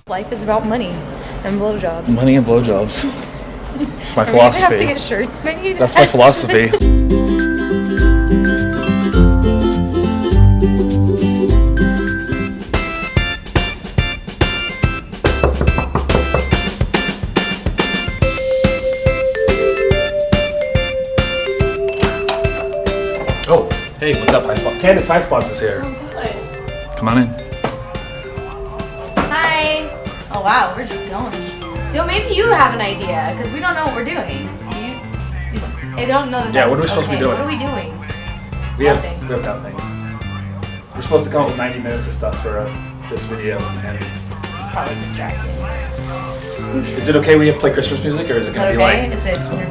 Life is about money and blowjobs. Money and blowjobs. It's my philosophy. We have to get shirts made. That's my philosophy. Oh, hey, what's up, Highspots? Candice Highspots is here. Come on in. Hi. Oh wow, we're just going. So maybe you have an idea, because we don't know what we're doing. I don't know that. Yeah, what are we supposed to be doing? What are we doing? We have nothing. We're supposed to come up with 90 minutes of stuff for this video, and It's probably distracting. is it okay we play Christmas music, or is it going to be okay? like?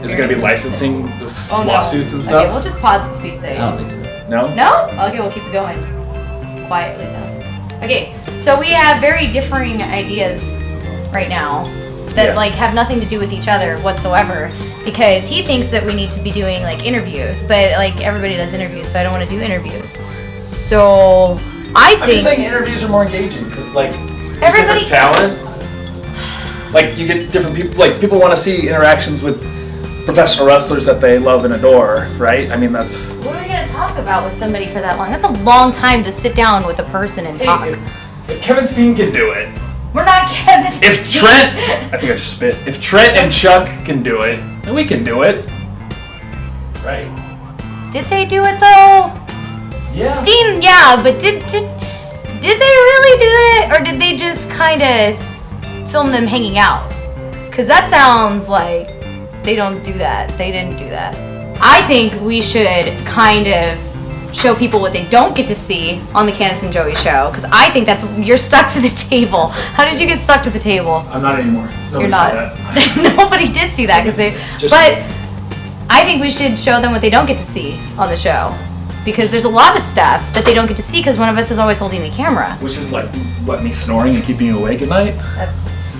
Is it going to be licensing this no. lawsuits and stuff? Okay, we'll just pause it to be safe. I don't think so. No? No? Okay, we'll keep it going. Quietly though. Okay, so we have very differing ideas right now that like have nothing to do with each other whatsoever, because he thinks that we need to be doing like interviews, but like everybody does interviews, so I don't want to do interviews. So I'm just saying interviews are more engaging because like everybody different talent. Like you get different people. Like people want to see interactions with professional wrestlers that they love and adore, right? I mean that's. What are we gonna talk about with somebody for that long? That's a long time to sit down with a person and talk. If Kevin Steen can do it. We're not Kevin Steen. If Trent, I think I just spit. If Trent and Chuck can do it, then we can do it. Right. Did they do it though? Yeah. Steen, yeah, but did they really do it, or did they just kind of film them hanging out? Because that sounds like they don't do that. They didn't do that. I think we should kind of show people what they don't get to see on the Candice and Joey show, because I think you're stuck to the table. How did you get stuck to the table? I'm not anymore. Nobody You're not. saw that. Nobody did see that, but I think we should show them what they don't get to see on the show, because there's a lot of stuff that they don't get to see because one of us is always holding the camera. Which is like, what, me snoring and keeping you awake at night? That's just...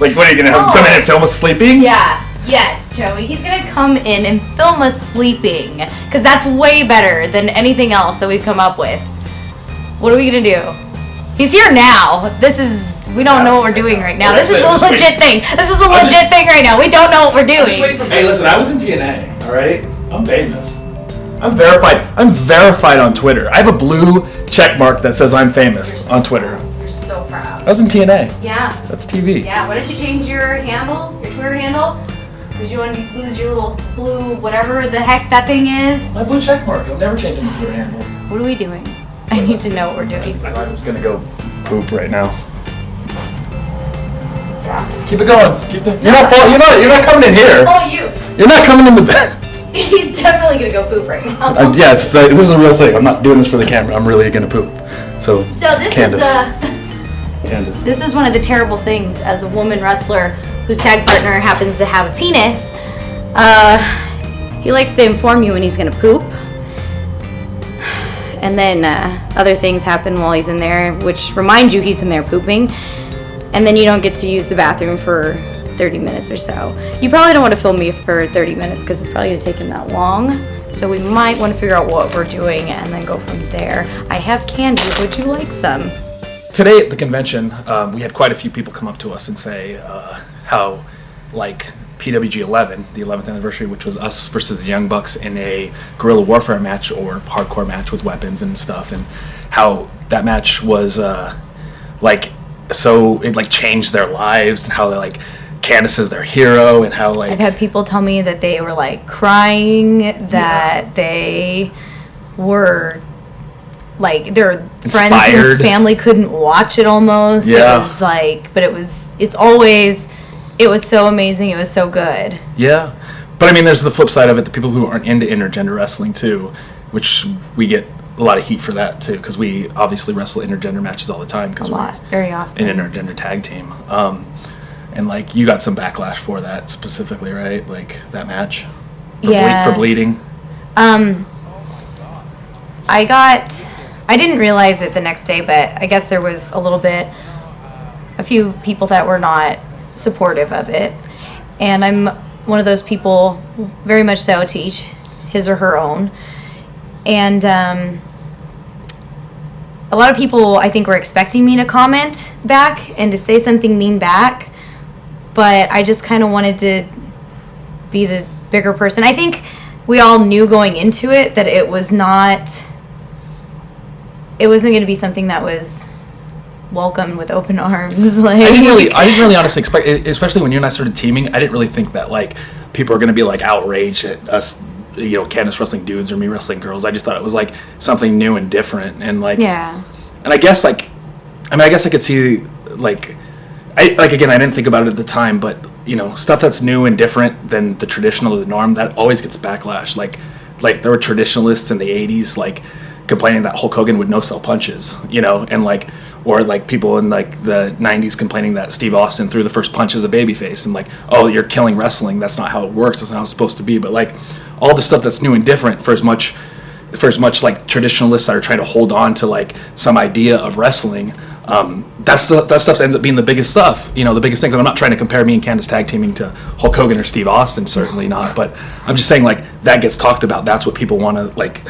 Like, what are you gonna have come in and film us sleeping? Yeah. Yes, Joey. He's gonna come in and film us sleeping, because that's way better than anything else that we've come up with. What are we gonna do? He's here now. We don't know what we're doing right now. This is a legit thing. This is a legit thing right now. We don't know what we're doing. Hey, listen, I was in TNA, alright? I'm famous. I'm verified. I'm verified on Twitter. I have a blue check mark that says I'm famous on Twitter. You're so proud. I was in TNA. Yeah. That's TV. Yeah, why don't you change your handle, your Twitter handle? Because you want to lose your little blue whatever the heck that thing is. My blue check mark. I'm never changing my Twitter handle. What are we doing? I need to know what we're doing. I'm just gonna go poop right now. Keep it going. You're not coming in here. Oh, you. You're not coming in the He's definitely gonna go poop right now. Yes, this is a real thing. I'm not doing this for the camera. I'm really gonna poop. So this Candice. This is one of the terrible things as a woman wrestler whose tag partner happens to have a penis. He likes to inform you when he's gonna poop. And then other things happen while he's in there, which remind you he's in there pooping. And then you don't get to use the bathroom for 30 minutes or so. You probably don't want to film me for 30 minutes because it's probably going to take him that long. So we might want to figure out what we're doing and then go from there. I have candies. Would you like some? Today at the convention, we had quite a few people come up to us and say how, like, PWG 11, the 11th anniversary, which was us versus the Young Bucks in a guerrilla warfare match or hardcore match with weapons and stuff, and how that match was so it like changed their lives, and how they like Candice is their hero, and how like I've had people tell me that they were like crying, that they were like their friends and family couldn't watch it almost. Yeah. It was like, but it was so amazing. It was so good. Yeah. But I mean, there's the flip side of it, the people who aren't into intergender wrestling too, which we get a lot of heat for that too, because we obviously wrestle intergender matches all the time because we're very often an intergender tag team. And like you got some backlash for that specifically, right? Like that match for bleeding. I didn't realize it the next day, but I guess there was a few people that were not supportive of it. And I'm one of those people, very much so, to each his or her own. And a lot of people, I think, were expecting me to comment back and to say something mean back, but I just kind of wanted to be the bigger person. I think we all knew going into it that it wasn't going to be something that was welcomed with open arms. Like, I didn't really honestly expect, especially when you and I started teaming, I didn't really think that, like, people are going to be, like, outraged at us, you know, Candice wrestling dudes or me wrestling girls. I just thought it was, like, something new and different, and, like, yeah. And I guess, like, I guess I could see, like, again, I didn't think about it at the time, but, you know, stuff that's new and different than the traditional or the norm, that always gets backlash. Like there were traditionalists in the 80s, like, complaining that Hulk Hogan would no-sell punches, you know, and, like, or, like, people in, like, the 90s complaining that Steve Austin threw the first punch as a babyface, and, like, oh, you're killing wrestling, that's not how it works, that's not how it's supposed to be. But, like, all the stuff that's new and different, for as much like traditionalists that are trying to hold on to, like, some idea of wrestling, that stuff ends up being the biggest stuff, you know, the biggest things. And I'm not trying to compare me and Candice tag teaming to Hulk Hogan or Steve Austin, certainly not, but I'm just saying, like, that gets talked about. That's what people want to, like,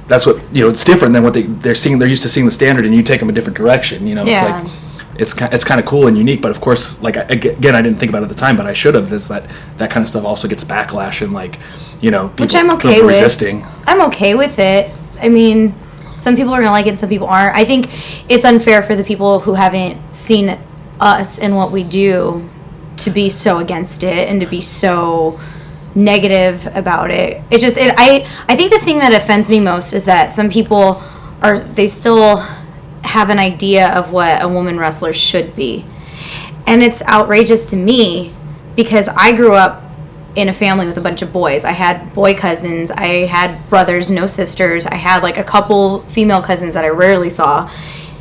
that's what, you know, it's different than what they're seeing. They're used to seeing the standard, and you take them a different direction, you know. Yeah. It's like, it's kind of cool and unique, but of course, like, again, I didn't think about it at the time, but I should have. Is that kind of stuff also gets backlash, and, like, you know, people, which I'm okay people with. Resisting. I'm okay with it. I mean, some people are gonna like it, some people aren't. I think it's unfair for the people who haven't seen us and what we do to be so against it and to be so negative about it. It just, I think the thing that offends me most is that some people they still have an idea of what a woman wrestler should be. And it's outrageous to me because I grew up in a family with a bunch of boys. I had boy cousins, I had brothers, no sisters, I had, like, a couple female cousins that I rarely saw.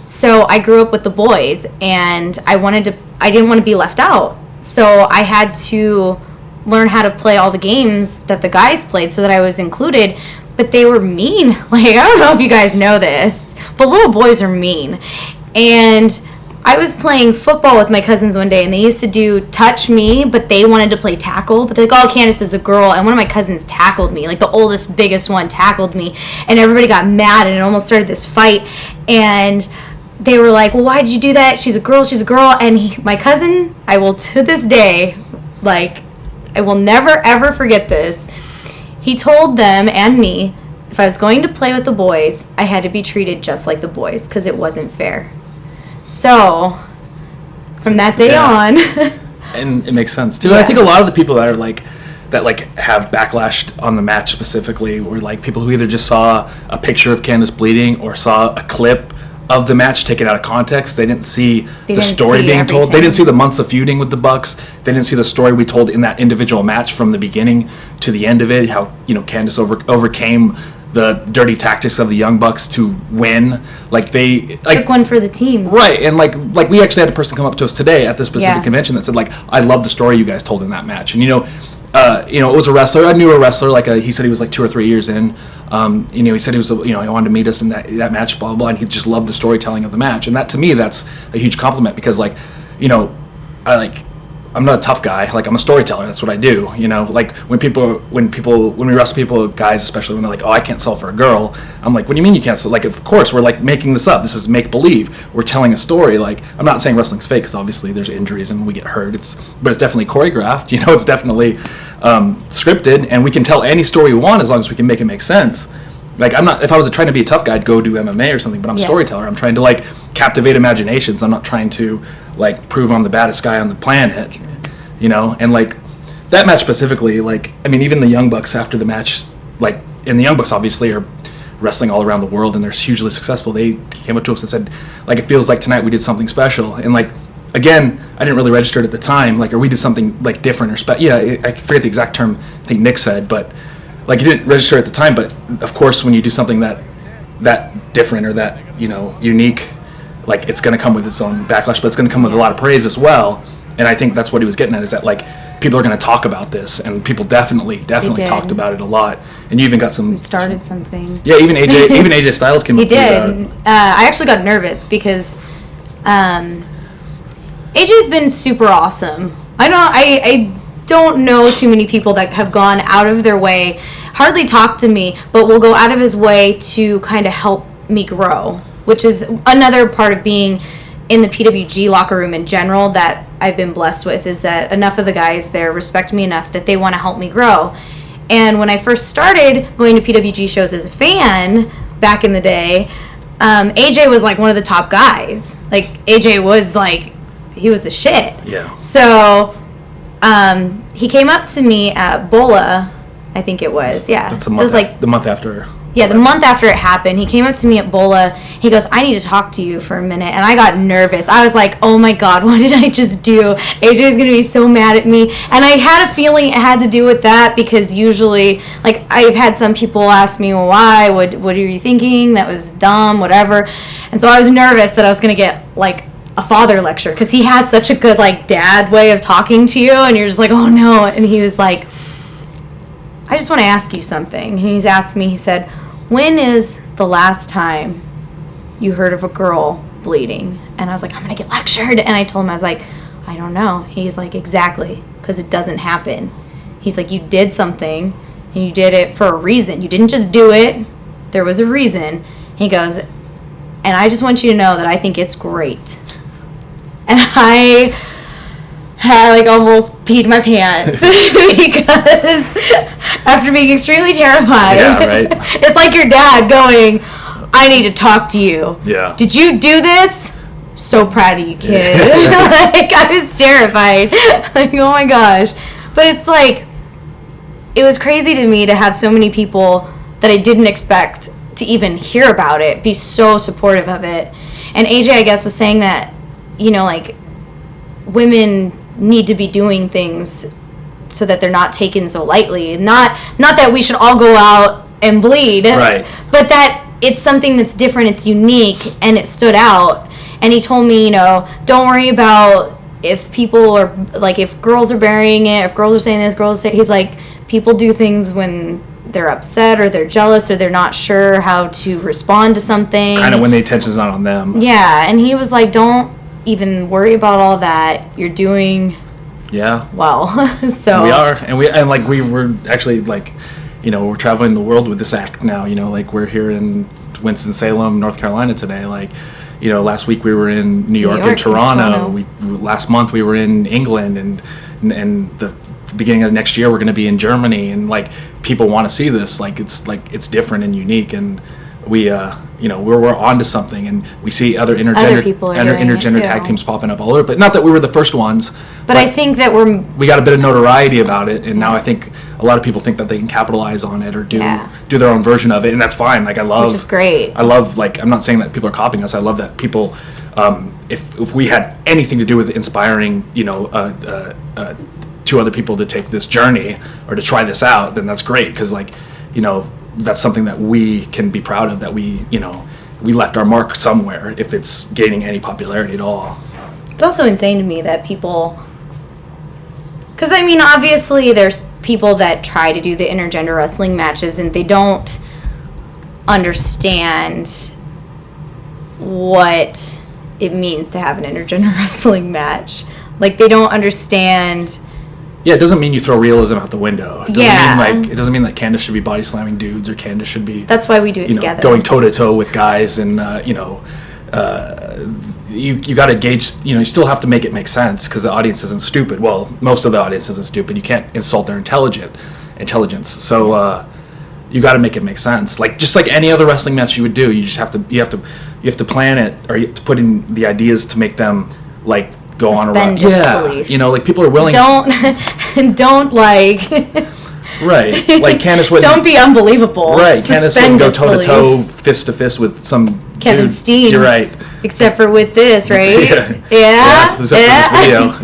So I grew up with the boys, and I didn't want to be left out. So I had to learn how to play all the games that the guys played so that I was included, but they were mean. Like, I don't know if you guys know this, but little boys are mean. And I was playing football with my cousins one day, and they used to do touch me, but they wanted to play tackle. But they're like, oh, Candice is a girl. And one of my cousins tackled me. Like, the oldest, biggest one tackled me. And everybody got mad, and it almost started this fight. And they were like, well, why did you do that? She's a girl, she's a girl. And my cousin, I will to this day, like, I will never, ever forget this. He told them and me, if I was going to play with the boys, I had to be treated just like the boys, because it wasn't fair. So, from that day on. And it makes sense, too. Yeah. I think a lot of the people that are, like, have backlashed on the match specifically were, like, people who either just saw a picture of Candice bleeding or saw a clip of the match taken out of context. They didn't see the story being told. They didn't see the months of feuding with the Bucks. They didn't see the story we told in that individual match from the beginning to the end of it, how, you know, Candice overcame the dirty tactics of the Young Bucks to win. Like, they took one for the team, right? And like we actually had a person come up to us today at this specific convention that said, like, I love the story you guys told in that match. And, you know, it was a wrestler. I knew a wrestler. Like, he said he was like 2 or 3 years in. You know, he said he was, you know, he wanted to meet us in that match, blah, blah, blah, and he just loved the storytelling of the match. And that, to me, that's a huge compliment, because, like, you know, I'm not a tough guy. Like, I'm a storyteller. That's what I do. You know, like, when we wrestle people, guys especially, when they're like, oh, I can't sell for a girl. I'm like, what do you mean you can't sell? Like, of course, we're, like, making this up. This is make believe. We're telling a story. Like, I'm not saying wrestling's fake, because obviously there's injuries and we get hurt. But it's definitely choreographed. You know, it's definitely scripted, and we can tell any story we want as long as we can make it make sense. Like, I'm not, if I was trying to be a tough guy, I'd go do MMA or something, but I'm a storyteller. I'm trying to, like, captivate imaginations. I'm not trying to, like, prove I'm the baddest guy on the planet, you know? And, like, that match specifically, like, I mean, even the Young Bucks after the match, like, and the Young Bucks obviously are wrestling all around the world, and they're hugely successful. They came up to us and said, like, it feels like tonight we did something special. And, like, again, I didn't really register it at the time, like, or we did something, like, different or I forget the exact term I think Nick said, but, like, you didn't register at the time. But of course, when you do something that different or that, you know, unique, like, it's going to come with its own backlash, but it's going to come with a lot of praise as well. And I think that's what he was getting at, is that, like, people are going to talk about this, and people definitely talked about it a lot. And you even got some. We started something. Yeah, even AJ Styles came up to you about it. He did. I actually got nervous because AJ's been super awesome. I don't know too many people that have gone out of their way, hardly talk to me, but will go out of his way to kind of help me grow. which is another part of being in the PWG locker room in general that I've been blessed with, is that enough of the guys there respect me enough that they want to help me grow. And when I first started going to PWG shows as a fan back in the day, AJ was like one of the top guys. Like AJ was like, he was the shit. Yeah. So he came up to me at Bola, I think it was. Yeah. That's a month. It was like the month after. Yeah, the month after it happened, he came up to me at Bola. He goes, I need to talk to you for a minute. And I got nervous. I was like, oh my God, what did I just do? AJ's going to be so mad at me. And I had a feeling it had to do with that, because usually, like, I've had some people ask me, well, why? What are you thinking? That was dumb, whatever. And so I was nervous that I was going to get, like, a father lecture, because he has such a good, like, dad way of talking to you. And you're just like, oh no. And he was like, I just want to ask you something. And he's asked me, he said, when is the last time you heard of a girl bleeding? And I was like, I'm going to get lectured. And I told him, I was like, I don't know. He's like, exactly, because it doesn't happen. He's like, you did something, and you did it for a reason. You didn't just do it. There was a reason. He goes, and I just want you to know that I think it's great. And I like almost peed my pants because after being extremely terrified, yeah, right. It's like your dad going, I need to talk to you. Yeah. Did you do this? So proud of you, kid. Like, I was terrified. Like, oh my gosh. But it's like, it was crazy to me to have so many people that I didn't expect to even hear about it be so supportive of it. And AJ, I guess, was saying that, you know, like, women need to be doing things so that they're not taken so lightly. Not that we should all go out and bleed, right, but that it's something that's different, it's unique, and it stood out. And he told me, you know, don't worry about if people are, like, if girls are burying it, if girls are saying this, he's like, people do things when they're upset or they're jealous or they're not sure how to respond to something. Kind of when the attention's not on them. Yeah, and he was like, don't even worry about all that. You're doing well. So we are, and we were actually, like, you know, we're traveling the world with this act now. You know, like, we're here in Winston-Salem, North Carolina today. Like, you know, last week we were in New York and Toronto. Last month we were in England, and the beginning of next year we're going to be in Germany. And, like, people want to see this. Like, it's different and unique, and we you know, we're onto something, and we see other intergender tag teams popping up all over. But not that we were the first ones. But I think that we got a bit of notoriety about it, and now I think a lot of people think that they can capitalize on it or do their own version of it, and that's fine. Like, which is great. I love, like, I'm not saying that people are copying us. I love that people, if we had anything to do with inspiring, you know, two other people to take this journey or to try this out, then that's great, because, like, you know, that's something that we can be proud of, that we, you know, we left our mark somewhere, if it's gaining any popularity at all. It's also insane to me that people, because, I mean, obviously there's people that try to do the intergender wrestling matches and they don't understand what it means to have an intergender wrestling match. Like, they don't understand. Yeah, it doesn't mean you throw realism out the window. It doesn't mean that Candice should be body slamming dudes, or Candice should be. That's why we do it together. Going toe to toe with guys, and you know, you got to gauge. You know, you still have to make it make sense, because the audience isn't stupid. Well, most of the audience isn't stupid. You can't insult their intelligence. So you got to make it make sense. Like, just like any other wrestling match you would do, you just have to plan it, or you have to put in the ideas to make them, like, go on around. Yeah, you know, like, people are willing. Don't like. Right, like, Candice wouldn't. Don't be unbelievable. Right, Candice wouldn't go toe to toe, fist to fist with some Kevin dude. Steen. You're right. Except for with this, right? Yeah. Except for this video.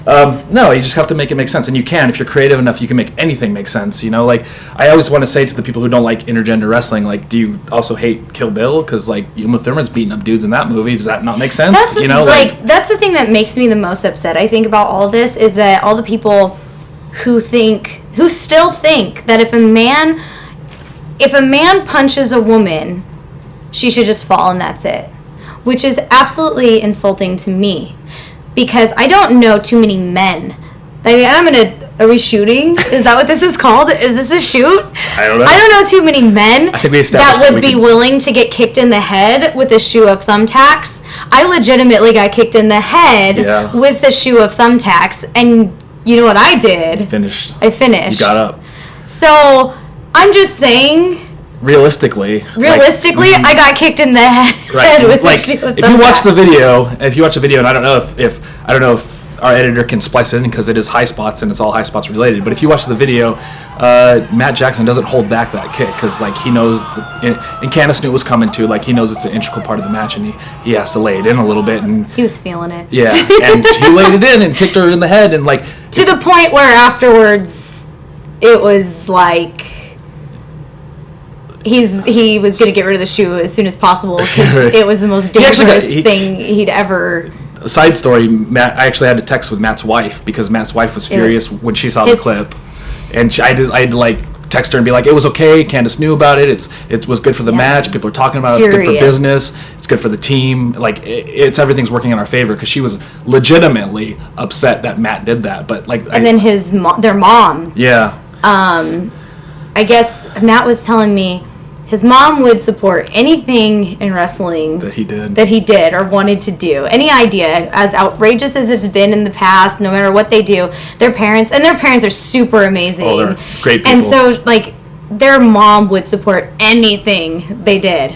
Yeah. No, you just have to make it make sense, and you can. If you're creative enough, you can make anything make sense. You know, like, I always want to say to the people who don't like intergender wrestling, like, do you also hate Kill Bill? Because, like, Uma Thurman's beating up dudes in that movie. Does that not make sense? That's, you know, like, that's the thing that makes me the most upset, I think, about all this, is that all the people who still think that if a man punches a woman, she should just fall and that's it, which is absolutely insulting to me, because I don't know too many men. I mean, I'm going to Are we shooting? Is that what this is called? Is this a shoot? I don't know. I don't know too many men that would be willing to get kicked in the head with a shoe of thumbtacks. I legitimately got kicked in the head with the shoe of thumbtacks, and you know what I did? I finished. You got up. So I'm just saying. Realistically, I got kicked in the head with the shoe of thumbtacks. If you watch the video, and I don't know if our editor can splice it in because it is Highspots and it's all Highspots related. But if you watch the video, Matt Jackson doesn't hold back that kick because like he knows, and Candice knew it was coming too. Like he knows it's an integral part of the match, and he has to lay it in a little bit. And he was feeling it. Yeah, and he laid it in and kicked her in the head, and like to the point where afterwards, it was like he was gonna get rid of the shoe as soon as possible because it was the most dangerous thing he'd ever. Side story, I actually had to text with Matt's wife because Matt's wife was furious when she saw the clip, and I had to like text her and be like, it was okay, Candice knew about it, it was good for the match, people are talking about it, it's good for business, it's good for the team, like everything's working in our favor, because she was legitimately upset that Matt did that. But like, and then their mom, I guess Matt was telling me his mom would support anything in wrestling that he did or wanted to do. Any idea, as outrageous as it's been in the past, no matter what they do, their parents are super amazing. Oh, they're great people. And so, like, their mom would support anything they did.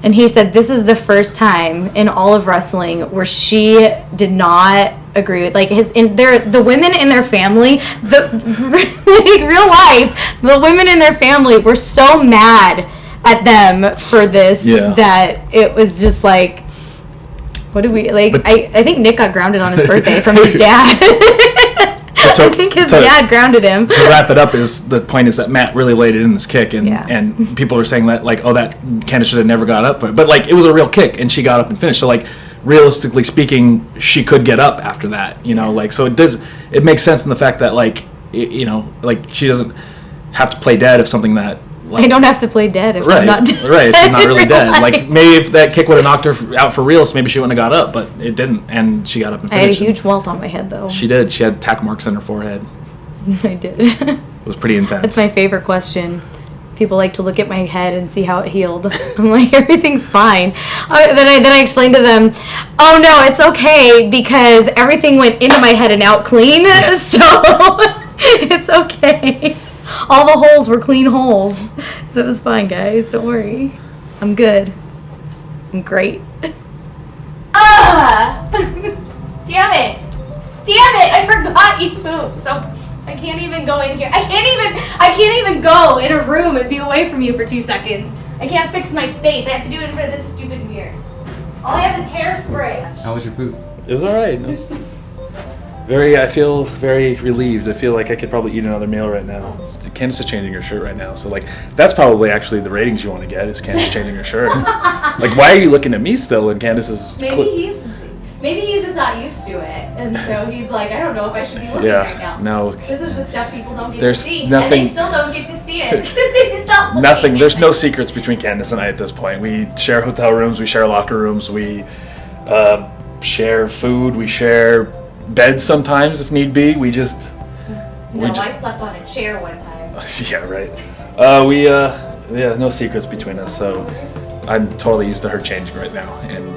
And he said this is the first time in all of wrestling where she did not agree with, like, the women in their family, real life, the women in their family were so mad at them for this that it was just like, what do we like? I think Nick got grounded on his birthday from his dad. I think his dad grounded him. To wrap it up, the point is that Matt really laid it in this kick, and people are saying that like, oh, that Candice should have never got up, but like it was a real kick, and she got up and finished. So like, realistically speaking, she could get up after that, like, so it makes sense in the fact that like, like she doesn't have to play dead if something that. Like, I don't have to play dead if I'm not dead. Right, if she's not really dead. Like, maybe if that kick would have knocked her out for real, maybe she wouldn't have got up, but it didn't, and she got up and finished. I had a huge welt on my head, though. She did. She had tack marks on her forehead. I did. It was pretty intense. That's my favorite question. People like to look at my head and see how it healed. I'm like, everything's fine. Then I explained to them, oh, no, it's okay, because everything went into my head and out clean, so it's okay. All the holes were clean holes. So it was fine, guys. Don't worry. I'm good. I'm great. Damn it. I forgot you pooped. So I can't even go in here. I can't even go in a room and be away from you for 2 seconds. I can't fix my face. I have to do it in front of this stupid mirror. All I have is hairspray. How was your poop? It was all right. I feel very relieved. I feel like I could probably eat another meal right now. Candice is changing her shirt right now, so like that's probably actually the ratings you want to get is Candice changing her shirt. Like, why are you looking at me still? And Candice is maybe he's just not used to it, and so he's like, I don't know if I should be looking right now. No, this is the stuff people don't get to see, nothing, and they still don't get to see it. Nothing. There's no secrets between Candice and I at this point. We share hotel rooms, we share locker rooms, we share food, we share beds sometimes if need be. I slept on a chair one time. Yeah, right. No secrets between us, so I'm totally used to her changing right now, and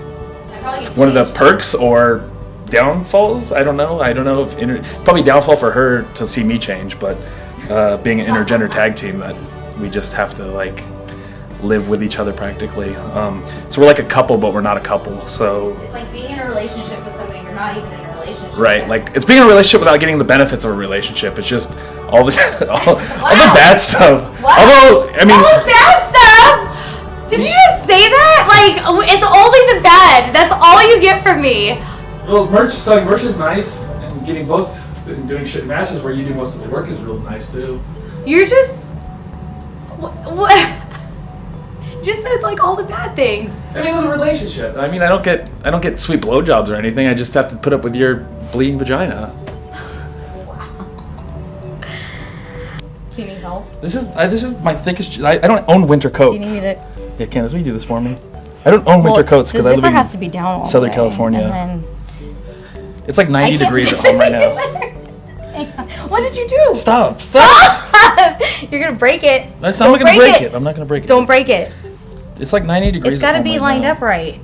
it's one of the perks or downfalls. I don't know if probably downfall for her to see me change, but being an intergender tag team that we just have to like live with each other practically. So we're like a couple, but we're not a couple. So it's like being in a relationship with somebody you're not even in a relationship. Right, like it's being in a relationship without getting the benefits of a relationship. It's just all the bad stuff. Wow. Although, I mean, all the bad stuff. Did you just say that? Like, it's only the bad. That's all you get from me. Well, selling merch is nice, and getting booked and doing shit matches where you do most of the work is real nice too. You're just what? You just said it's like all the bad things. I mean, it's a relationship. I mean, I don't get sweet blowjobs or anything. I just have to put up with your bleeding vagina. Do you need help? This is my thickest. I don't own winter coats. Do you need it? Yeah, Candice, will you do this for me? I don't own winter coats because I live in has to be down all Southern the way, California. And then it's like 90 degrees at home right now. I What did you do? Stop. You're going to break it. I'm not going to break it. I'm not going to break it. Don't break it. It's like 90 degrees. It's got to be lined up right.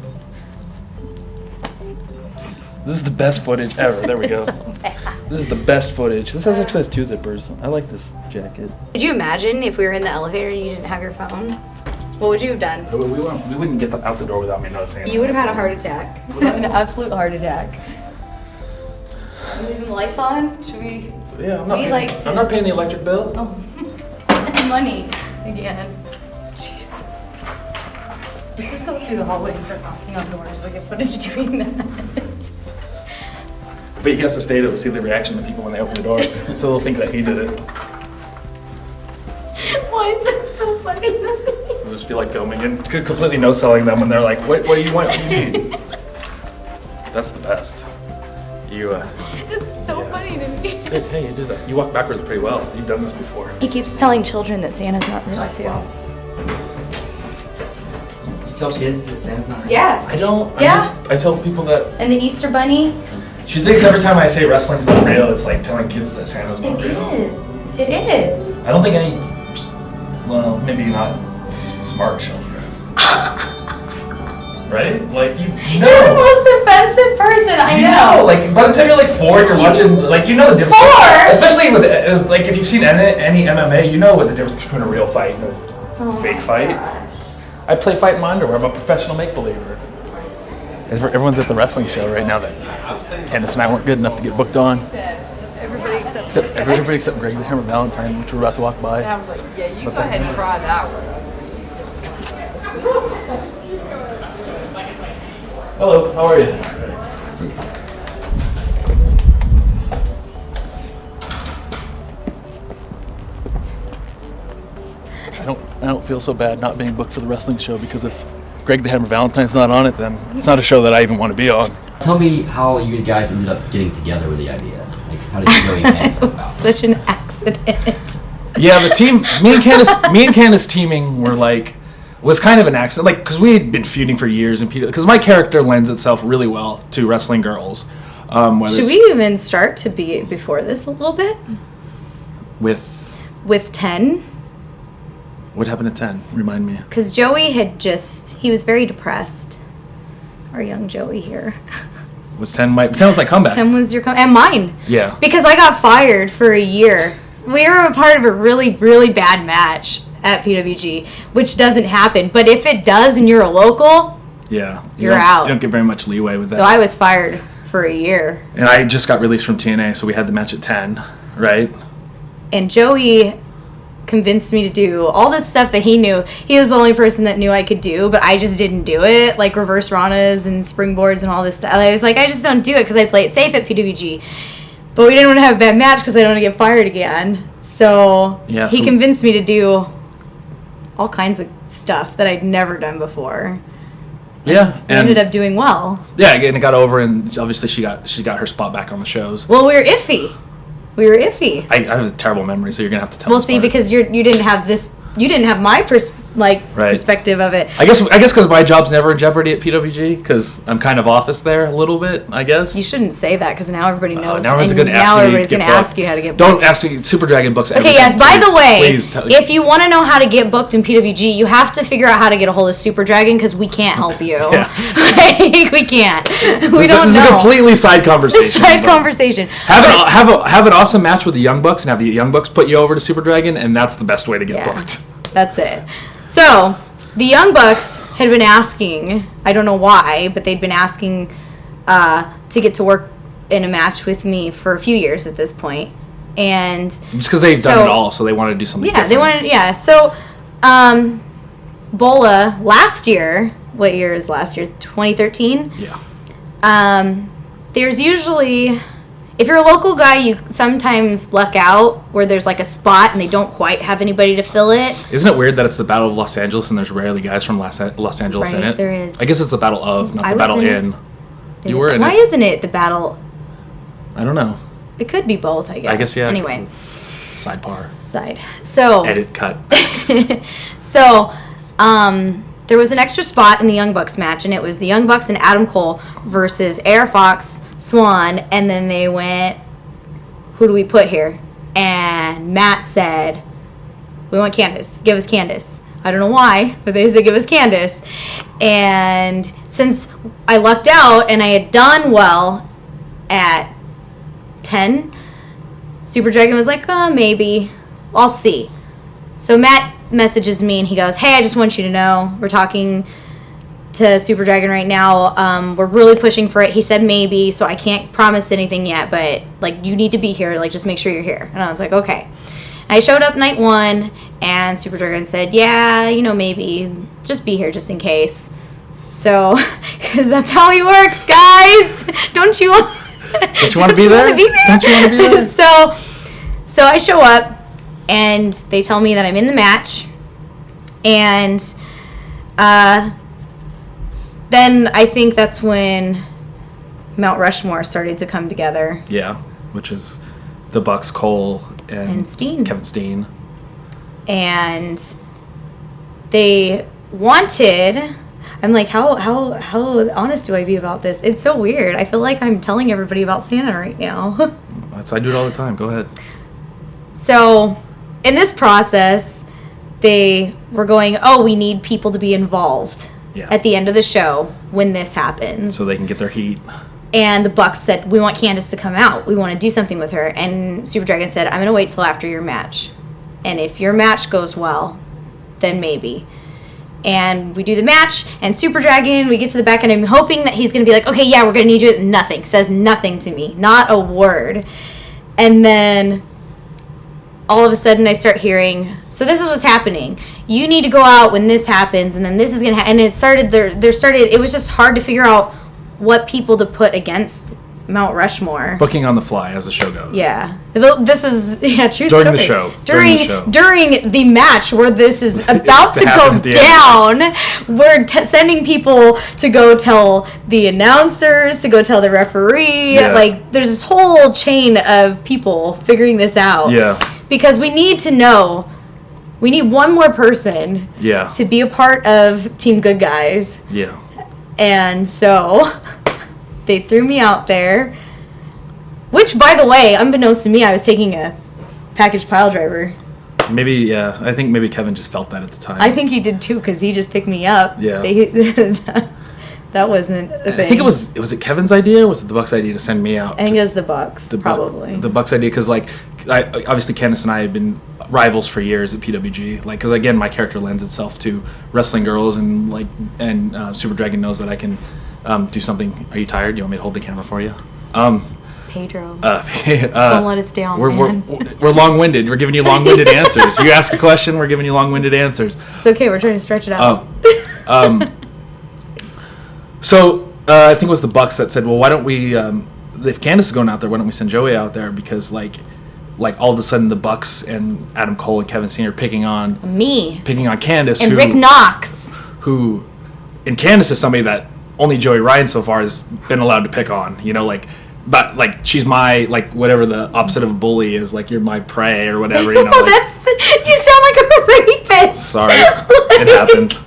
This is the best footage ever. There we go. So bad. This is the best footage. This actually has 2 zippers. I like this jacket. Could you imagine if we were in the elevator and you didn't have your phone? What would you have done? We wouldn't get out the door without me noticing. You would have had a heart attack. An absolute heart attack. Are we leaving the lights on? Should we? Yeah, I'm not paying the electric bill. Oh, money again. Jeez. Let's just go through the hallway and start knocking on doors so we get footage of doing that. But he has to stay to see the reaction of people when they open the door, so they'll think that he did it. Why is that so funny? It'll just be like filming and completely no-selling them when they're like, what do you want? What do you need? That's the best. It's so funny to me. Hey, you did that. You walk backwards pretty well. You've done this before. He keeps telling children that Santa's not real too. You tell kids that Santa's not real? Yeah. I don't. Yeah. I tell people that. And the Easter Bunny? She thinks every time I say wrestling's not real, it's like telling kids that Santa's not real. It is. It is. I don't think any, well, maybe not smart children. Right? Like, You're the most offensive person I know. Like, by the time you're like 4, you're watching, like, you know the difference. 4? Especially with, like, if you've seen any MMA, you know what the difference between a real fight and a fake fight. I play fight in my underwear. I'm a professional make-believer. Everyone's at the wrestling show right now that Candice and I weren't good enough to get booked on. Everybody except Everybody except Greg the Hammer Valentine, which we're about to walk by. I was like, yeah, you go ahead and try that one. Hello, how are you? I don't feel so bad not being booked for the wrestling show, because if Greg the Hammer Valentine's not on it, then it's not a show that I even want to be on. Tell me how you guys ended up getting together with the idea. Like, how did Joey and Candice come about? Such an accident. Yeah, the team, me and Candice teaming was kind of an accident, like, because we had been feuding for years, and because my character lends itself really well to wrestling girls. Should we even start to be before this a little bit? With 10? What happened to 10? Remind me. Because Joey he was very depressed. Our young Joey here. Was 10 was my comeback? 10 was your comeback. And mine. Yeah. Because I got fired for a year. We were a part of a really, really bad match at PWG, which doesn't happen. But if it does and you're a local, yeah, you're out. You don't get very much leeway with that. So I was fired for a year. And I just got released from TNA, so we had the match at 10, right? And Joey convinced me to do all this stuff that he knew. He was the only person that knew I could do, but I just didn't do it, like reverse ranas and springboards and all this stuff. I was like, I just don't do it because I play it safe at PWG. But we didn't want to have a bad match because I don't want to get fired again. So he convinced me to do all kinds of stuff that I'd never done before. Yeah, and ended up doing well. Yeah, and it got over, and obviously she got her spot back on the shows. Well, we were iffy. I have a terrible memory, so you're gonna have to tell me. Well, see, because you didn't have this. You didn't have my perspective of it. I guess because my job's never in jeopardy at PWG, because I'm kind of office there a little bit, I guess. You shouldn't say that, because now everybody knows. Now everyone's going to ask you how to get booked. Don't ask me. Super Dragon books. Okay, yes. By the way, if you want to know how to get booked in PWG, you have to figure out how to get a hold of Super Dragon, because we can't help you. We can't. We don't know. This is a completely side conversation. Have an awesome match with the Young Bucks, and have the Young Bucks put you over to Super Dragon, and that's the best way to get booked. That's it. So, the Young Bucks had been asking, I don't know why, but they'd been asking to get to work in a match with me for a few years at this point. And just because they've done it all, so they wanted to do something different. So, Bola, last year, what year is last year? 2013? Yeah. There's usually... If you're a local guy, you sometimes luck out where there's like a spot and they don't quite have anybody to fill it. Isn't it weird that it's the Battle of Los Angeles and there's rarely guys from Los Angeles in it? There is. I guess it's the Battle of, not the Battle in. You were in it. Why isn't it the Battle? I don't know. It could be both, I guess. I guess, yeah. Anyway. Side. So. Edit, cut. So, there was an extra spot in the Young Bucks match, and it was the Young Bucks and Adam Cole versus Air Fox, Swan, and then they went... who do we put here? And Matt said, we want Candice. Give us Candice. I don't know why, but they said give us Candice. And since I lucked out and I had done well at 10, Super Dragon was like, maybe. I'll see. So Matt messages me and he goes, hey, I just want you to know, we're talking to Super Dragon right now. We're really pushing for it. He said maybe, so I can't promise anything yet, but like you need to be here. Like just make sure you're here. And I was like, okay. And I showed up night 1 and Super Dragon said, yeah, maybe just be here just in case. So, because that's how he works, guys. Don't you want to be there? Don't you want to be there? So I show up and they tell me that I'm in the match. And then I think that's when Mount Rushmore started to come together. Yeah, which is the Bucks, Cole, and Steen. Kevin Steen. And they wanted... I'm like, how honest do I be about this? It's so weird. I feel like I'm telling everybody about Santa right now. I do it all the time. Go ahead. So, in this process, they were going, we need people to be involved at the end of the show when this happens. So they can get their heat. And the Bucks said, we want Candice to come out. We want to do something with her. And Super Dragon said, I'm going to wait till after your match. And if your match goes well, then maybe. And we do the match, and Super Dragon, we get to the back, and I'm hoping that he's going to be like, okay, yeah, we're going to need you. Nothing. Says nothing to me. Not a word. And then all of a sudden I start hearing, so this is what's happening. You need to go out when this happens, and then this is going to happen. And it started, it was just hard to figure out what people to put against Mount Rushmore. Booking on the fly as the show goes. Yeah. This is, true story. During the show. During the match where this is about to go down, we're sending people to go tell the announcers, to go tell the referee. Yeah. Like, there's this whole chain of people figuring this out. Yeah. Because we need to know, we need one more person to be a part of Team Good Guys. Yeah. And so... they threw me out there, which, by the way, unbeknownst to me, I was taking a package pile driver. Maybe, I think maybe Kevin just felt that at the time. I think he did too, because he just picked me up. Yeah. That wasn't a thing. I think was it Kevin's idea, or was it the Bucks' idea to send me out? I think it was the Bucks, probably. The Bucks' idea, because, obviously Candice and I had been rivals for years at PWG. Because, again, my character lends itself to wrestling girls, and, Super Dragon knows that I can... do something. Are you tired? Do you want me to hold the camera for you? Pedro. Don't let us down, man. We're long-winded. We're giving you long-winded answers. You ask a question, we're giving you long-winded answers. It's okay. We're trying to stretch it out. So I think it was the Bucks that said, well, why don't we, if Candice is going out there, why don't we send Joey out there? Because, all of a sudden the Bucks and Adam Cole and Kevin Steen are picking on Candice. And Rick Knox. And Candice is somebody that only Joey Ryan so far has been allowed to pick on, but she's my, whatever the opposite of a bully is, you're my prey or whatever, you sound like a rapist. Sorry, it happens.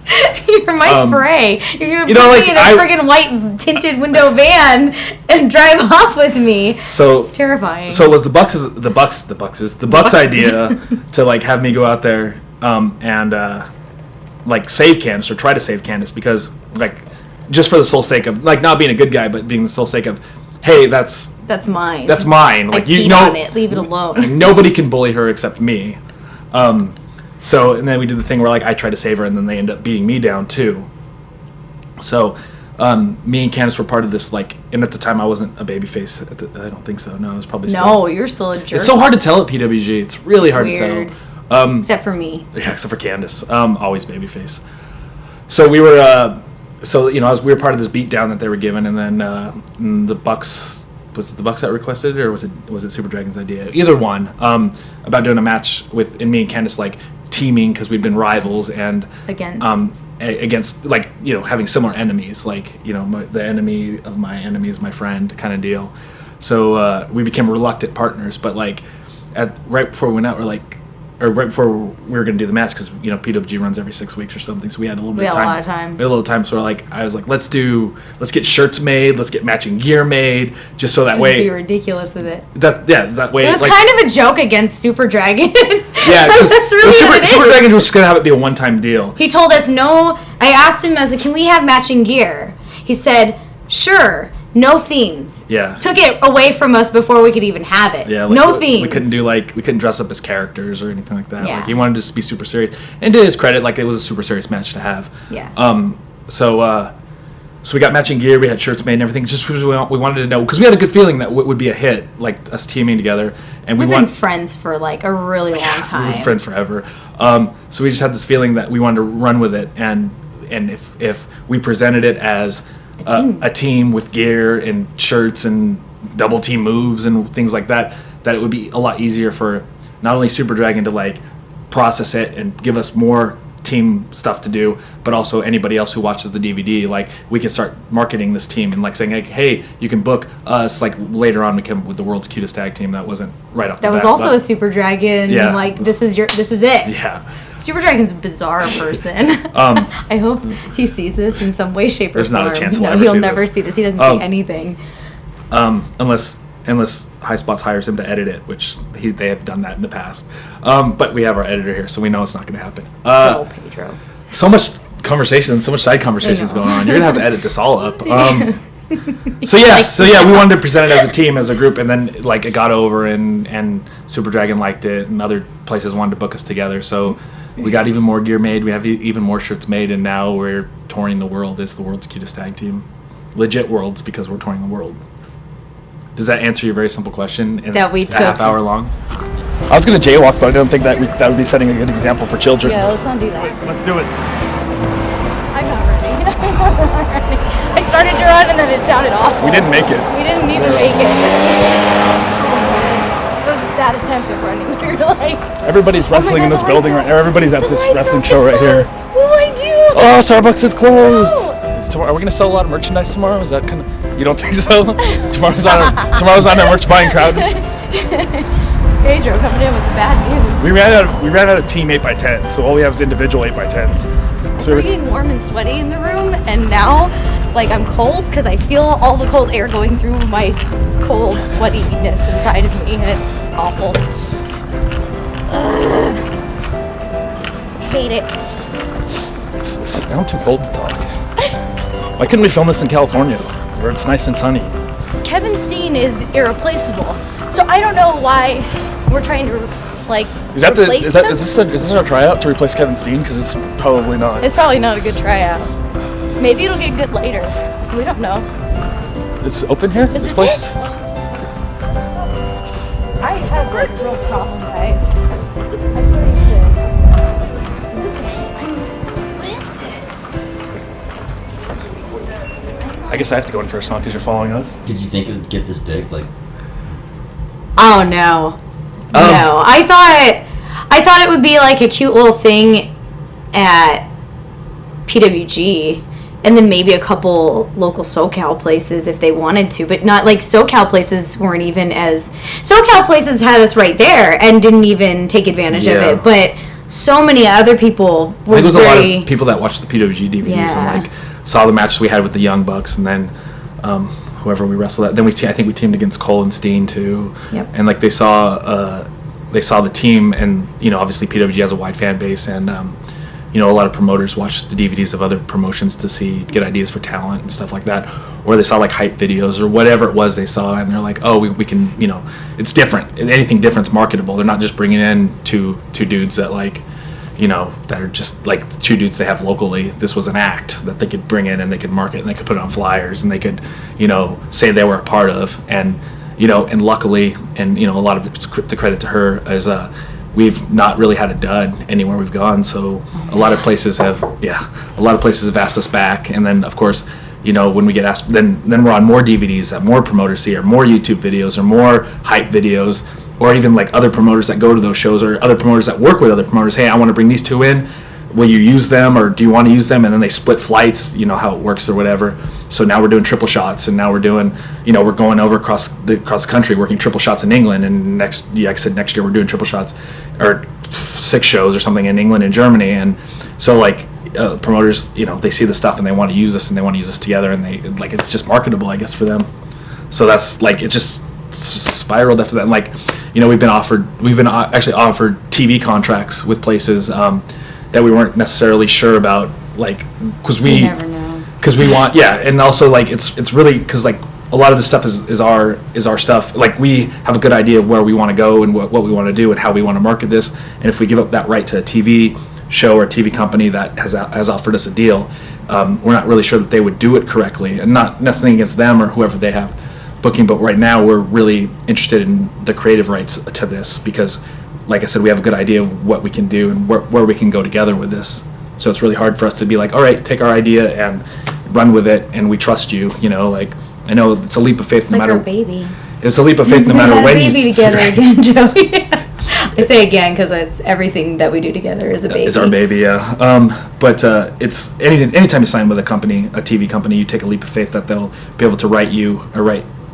You're my prey. You're gonna put me in a friggin' white tinted window van and drive off with me. So it's terrifying. So it was the Bucks' idea to have me go out there and save Candice, or try to save Candice, because just for the sole sake of not being a good guy, but being the sole sake of, hey, that's mine. That's mine. I peed on it. Leave it alone. Nobody can bully her except me. So, and then we did the thing where I try to save her, and then they end up beating me down too. So, me and Candice were part of this. And at the time I wasn't a babyface. I don't think so. No, I was probably still. No, you're still a jerk. It's so hard to tell at PWG. It's really hard to tell. Except for me. Yeah, except for Candice. Always babyface. So we were. We were part of this beatdown that they were given, and then the Bucks, was it the Bucks that requested it, or was it Super Dragon's idea? Either one, about doing a match and me and Candice teaming, because we'd been rivals, and against having similar enemies, the enemy of my enemy is my friend kind of deal. So we became reluctant partners, but right before we went out, we're or right before we were going to do the match, because PWG runs every 6 weeks or something, so we had a little bit of time. We had a lot of time. We had a little time, so I was like, let's get shirts made, let's get matching gear made, just so that way. Be ridiculous with it. That way. It was kind of a joke against Super Dragon. Yeah, because that's really Super Dragon was going to have it be a one-time deal. He told us no. I asked him, I was like, can we have matching gear? He said, sure. No themes. Yeah. Took it away from us before we could even have it. Yeah. No themes. We couldn't dress up as characters or anything like that. Yeah. Like, he wanted us to be super serious. And to his credit, like, it was a super serious match to have. Yeah. So we got matching gear, we had shirts made and everything, just because we wanted to know, because we had a good feeling that it would be a hit, like us teaming together. And we've been friends for like a really long time. We've been friends forever. So we just had this feeling that we wanted to run with it, and if we presented it as a team with gear and shirts and double team moves and things like that it would be a lot easier for not only Super Dragon to like process it and give us more team stuff to do, but also anybody else who watches the DVD. Like, we can start marketing this team and like saying, like, hey, you can book us. Like, later on we come with the world's cutest tag team. That wasn't right off the bat. That was also a Super Dragon. Yeah. Like, this is it. Yeah. Super Dragon's a bizarre person. I hope he sees this in some way, shape, or There's form. not a chance he'll never see this. He doesn't see anything. Unless Highspots hires him to edit it, which they have done that in the past. But we have our editor here, so we know it's not going to happen. Oh, Pedro. So much conversation, so much side conversations going on. You're going to have to edit this all up. So we wanted to present it as a team, as a group, and then like it got over, and Super Dragon liked it, and other places wanted to book us together. So we got even more gear made. We have even more shirts made, and now we're touring the world as the world's cutest tag team. Legit worlds, because we're touring the world. Does that answer your very simple question? That we took a half hour long. I was going to jaywalk, but I don't think that would be setting a good example for children. Yeah, let's not do that. Let's do it. I'm not running. I started to run and then it sounded awful. We didn't make it. We didn't even make it. It was a sad attempt at running. We were like, everybody's wrestling in this building right now. Everybody's at this wrestling show right here. What do I do? Oh, Starbucks is closed. Are we going to sell a lot of merchandise tomorrow? Is that kind of... You don't think so? Tomorrow's on our merch buying crowd. Pedro coming in with the bad news. We ran out of team 8x10, so all we have is individual 8x10s. So we're getting warm and sweaty in the room, and now, like, I'm cold because I feel all the cold air going through my cold sweatiness inside of me. It's awful. I hate it. I'm too cold to talk. Why couldn't we film this in California, where it's nice and sunny? Kevin Steen is irreplaceable, so I don't know why we're trying to replace him. Is this our tryout to replace Kevin Steen? Because it's probably not. It's probably not a good tryout. Maybe it'll get good later. We don't know. It's open here. Is this place? it? I have like a real problem, guys. I'm starting to. Is this it? What is this? I guess I have to go in first now because you're following us. Did you think it would get this big? Like, oh no, no. I thought it would be like a cute little thing at PWG, and then maybe a couple local SoCal places if they wanted to, but not like SoCal places weren't even as SoCal places had us right there and didn't even take advantage of it, but so many other people were I think it was a lot of people that watched the PWG DVDs and like saw the matches we had with the Young Bucks, and then whoever we wrestled at. Then I think we teamed against Cole and Steen too. Yep. And like they saw the team, and obviously PWG has a wide fan base, and a lot of promoters watch the DVDs of other promotions to get ideas for talent and stuff like that, or they saw like hype videos or whatever it was they saw, and they're like, oh, we can, it's different. Anything different's marketable. They're not just bringing in two dudes that like, that are just like two dudes they have locally. This was an act that they could bring in and they could market and they could put it on flyers and they could, say they were a part of. And, and luckily, and, a lot of it's the credit to her is we've not really had a dud anywhere we've gone. So a lot of places have asked us back. And then, of course, when we get asked, then we're on more DVDs that more promoters see, or more YouTube videos, or more hype videos, or even like other promoters that go to those shows, or other promoters that work with other promoters. Hey, I want to bring these two in. Will you use them, or do you want to use them? And then they split flights, how it works or whatever. So now we're doing triple shots, and now we're doing, we're going over across the country working triple shots in England. And next year we're doing triple shots, or 6 shows or something in England and Germany, and so like promoters, they see the stuff and they want to use this together, and they like it's just marketable, I guess, for them. So that's like it just spiraled after that. And, like, we've been actually offered TV contracts with places that we weren't necessarily sure about, like because we never know. Because we want, and also like it's really because like a lot of this stuff is our stuff. Like we have a good idea of where we want to go and what we want to do and how we want to market this. And if we give up that right to a TV show or a TV company that has offered us a deal, we're not really sure that they would do it correctly. And not nothing against them or whoever they have booking, but right now we're really interested in the creative rights to this because, like I said, we have a good idea of what we can do and where we can go together with this. So it's really hard for us to be like, all right, take our idea and run with it, and we trust you. Like I know it's a leap of faith. It's like our baby. It's a leap of faith no matter when you. Baby together again, Joey. I say again because it's everything that we do together is a baby. It's our baby, yeah. But it's anytime you sign with a company, a TV company, you take a leap of faith that they'll be able to write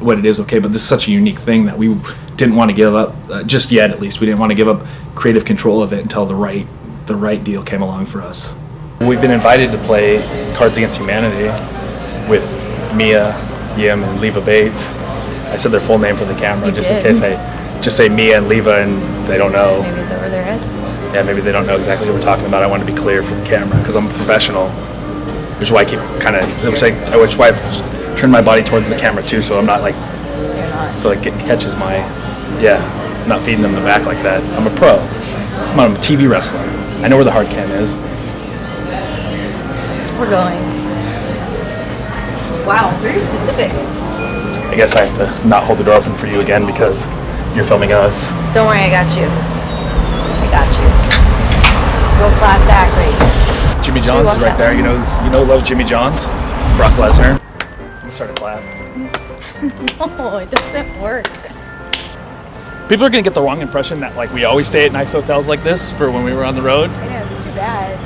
what it is. Okay, but this is such a unique thing that we didn't want to give up just yet. At least we didn't want to give up creative control of it until the right deal came along for us. We've been invited to play Cards Against Humanity with Mia Yim and Leva Bates. I said their full name for the camera in case I just say Mia and Leva and they don't know. Maybe it's over their heads. Yeah, maybe they don't know exactly what we're talking about. I want to be clear for the camera because I'm a professional, which is why I keep which is why I turn my body towards the camera too, so I'm not like, so it catches my, not feeding them the back like that. I'm a pro. I'm a TV wrestler. I know where the hard cam is. We're going. Wow, very specific. I guess I have to not hold the door open for you again because you're filming us. Don't worry, I got you. World class act, right? Jimmy John's is right there. You know, love Jimmy John's. Brock Lesnar. Let's start a clap. No, it doesn't work. People are gonna get the wrong impression that like we always stay at nice hotels like this for when we were on the road. I know, it's too bad.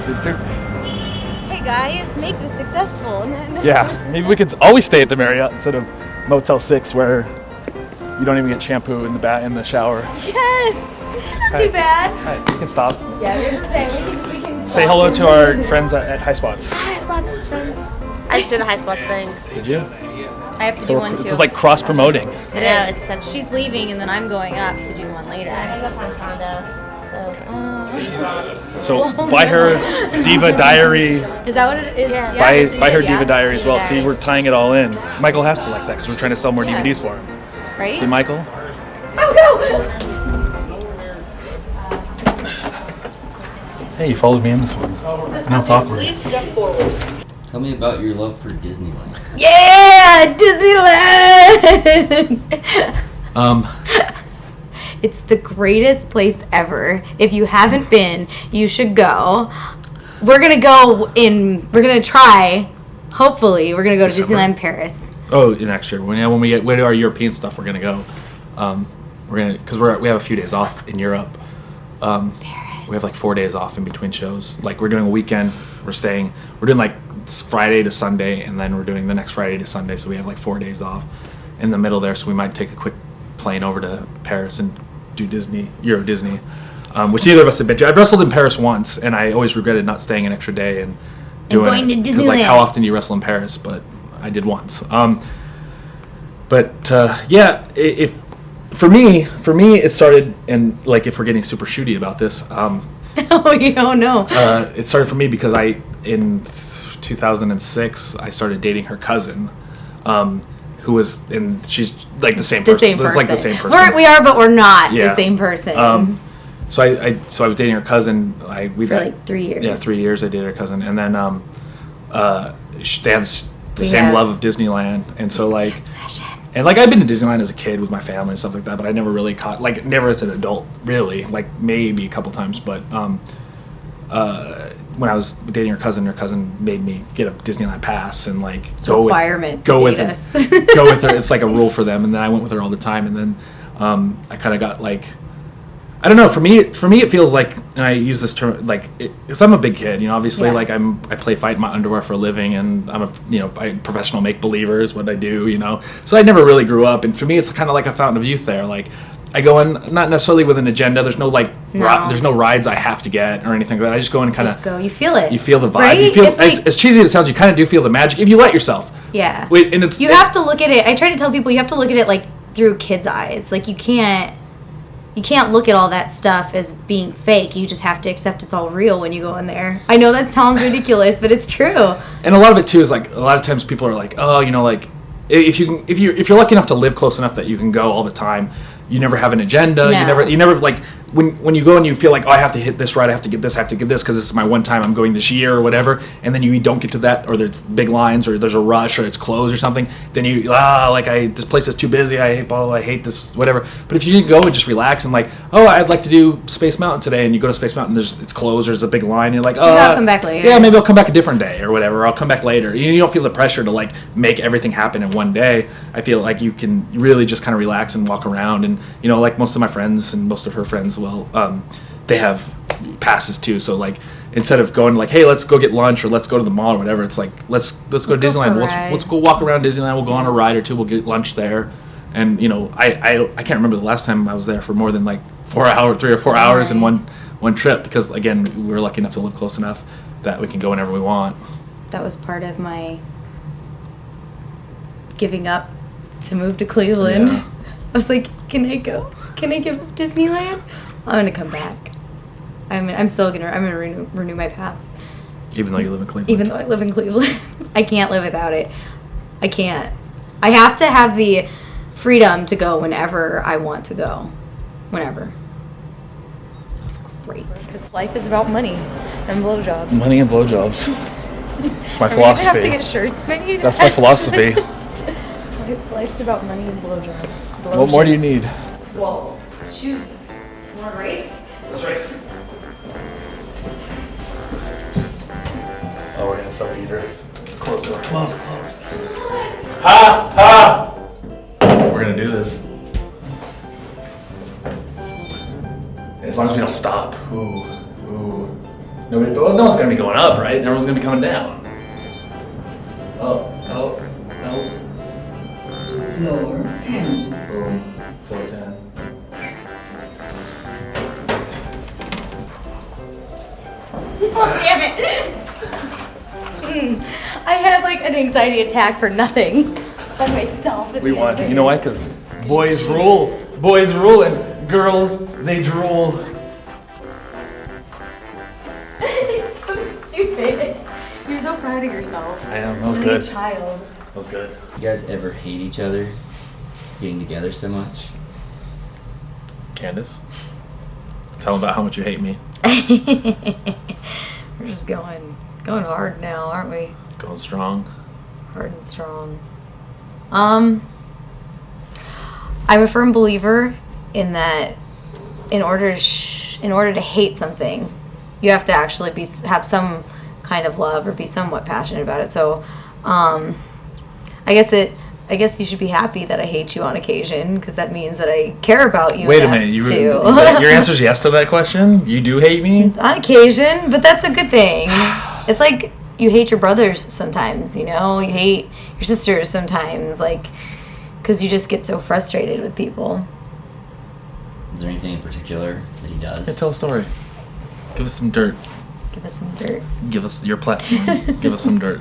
Hey guys, make this successful. Yeah, maybe we could always stay at the Marriott instead of Motel 6 where you don't even get shampoo in the shower. Yes! Not too bad. All right, you can stop. Yeah, we can Say hello to our friends at Highspots. Highspots, friends. I just did a Highspots thing. Did you? I have to do one too. This is like cross-promoting. I know, it's such... She's leaving and then I'm going up to do one later. I got my condo, so he's lost. So buy her Diva Diary. Is that what it is? Yeah. Buy her Diva Diary as well. Diva See, we're Diaries. tying it all in. Michael has to like that because we're trying to sell more DVDs for him. Right? See, Michael? Oh, go! Hey, you followed me in this one. Now it's awkward. Tell me about your love for Disneyland. Yeah! Disneyland! It's the greatest place ever. If you haven't been, you should go. We're gonna try, hopefully, we're gonna go to Disneyland Paris. Oh, next year. When we do our European stuff, we're gonna go. Because we have a few days off in Europe. Paris. We have like 4 days off in between shows. Like we're doing a weekend. We're doing like Friday to Sunday, and then we're doing the next Friday to Sunday. So we have like 4 days off in the middle there. So we might take a quick plane over to Paris and do Euro Disney, which neither of us have been to. I've wrestled in Paris once, and I always regretted not staying an extra day and doing going it. to Because like, Disneyland. how often do you wrestle in Paris? But I did once. If for me, it started, and like if we're getting super shooty about this, Oh, you don't know. it started for me because in 2006 I started dating her cousin, who was she's like the same person. The same person. It's like the same person. We are, but we're not Yeah. the same person. So I was dating her cousin. For like 3 years. Yeah, 3 years I dated her cousin, and then they have the We same have love of Disneyland, and so like. Obsession. And like I've been to Disneyland as a kid with my family and stuff like that, but I never really never as an adult really, like maybe a couple times. But when I was dating her cousin made me get a Disneyland pass and like It's a requirement. go with to her. date us. Go with her. It's like a rule for them, and then I went with her all the time. And then I kind of got like, I don't know. For me, it feels like, and I use this term like, because I'm a big kid, obviously, Yeah. like I play fight in my underwear for a living, and I'm a professional make believer is what I do, So I never really grew up, and for me, it's kind of like a fountain of youth there. Like I go in not necessarily with an agenda. There's no like No. There's no rides I have to get or anything like that. I just go and kind of go. You feel it. You feel the vibe. Right? You feel It's like, as cheesy as it sounds. You kind of do feel the magic if you let yourself. Yeah. Wait, and you have to look at it. I try to tell people you have to look at it like through kids' eyes. Like you can't look at all that stuff as being fake. You just have to accept it's all real when you go in there. I know that sounds ridiculous, but it's true. And a lot of it too is like a lot of times people are like, oh, you know, like if you're lucky enough to live close enough that you can go all the time, you never have an agenda. No. You never like when you go and you feel like, oh, I have to hit this right, I have to get this because this is my one time I'm going this year or whatever, and then you don't get to that, or there's big lines, or there's a rush, or it's closed or something, then you this place is too busy, I hate this, whatever. But if you can go and just relax and like, oh, I'd like to do Space Mountain today, and you go to Space Mountain, it's closed, there's a big line, and you're like, oh, I'll come back later. Yeah, maybe I'll come back a different day or whatever, or I'll come back later. You don't feel the pressure to like make everything happen in one day. I feel like you can really just kind of relax and walk around, and you know, like most of my friends and most of her friends, they have passes too. So like instead of going like, hey, let's go get lunch or let's go to the mall or whatever, it's like let's go to Disneyland. Let's go walk around Disneyland. We'll go on a ride or two. We'll get lunch there. And you know, I can't remember the last time I was there for more than like 3 or 4 hours in one trip, because again, we were lucky enough to live close enough that we can go whenever we want. That was part of my giving up to move to Cleveland. Yeah. I was like, can I go? Can I give up Disneyland? I'm gonna come back. I'm gonna renew my pass. Even though you live in Cleveland. Even though I live in Cleveland, I can't live without it. I can't. I have to have the freedom to go whenever I want to go. Whenever. It's great. Because life is about money and blowjobs. Money and blowjobs. That's my I philosophy. have to get shirts made. That's my philosophy. Life's about money and blowjobs. What more do you need? Whoa. Shoes. You want to race? Let's race. Oh, we're gonna start either. Close. Ha! We're gonna do this. As long as we don't stop. Ooh. No one's gonna be going up, right? Everyone's gonna be coming down. Oh. Floor 10. Boom. Floor 10. Oh, damn it! I had like an anxiety attack for nothing by myself. We won. You know why? Because boys rule. Boys rule, and girls, they drool. It's so stupid. You're so proud of yourself. I am. That was Like good. a child. That was good. You guys ever hate each other? Being together so much? Candice, tell them about how much you hate me. We're just going hard now, aren't we? Going strong. Hard and strong. I'm a firm believer in that. In order to hate something, you have to actually have some kind of love or be somewhat passionate about it. So, I guess you should be happy that I hate you on occasion, because that means that I care about you. Wait a minute. Your answer's yes to that question? You do hate me? On occasion, but that's a good thing. It's like you hate your brothers sometimes, you know? You hate your sisters sometimes, like, because you just get so frustrated with people. Is there anything in particular that he does? Yeah, tell a story. Give us some dirt. Give us some dirt. Give us your platform. Give us some dirt.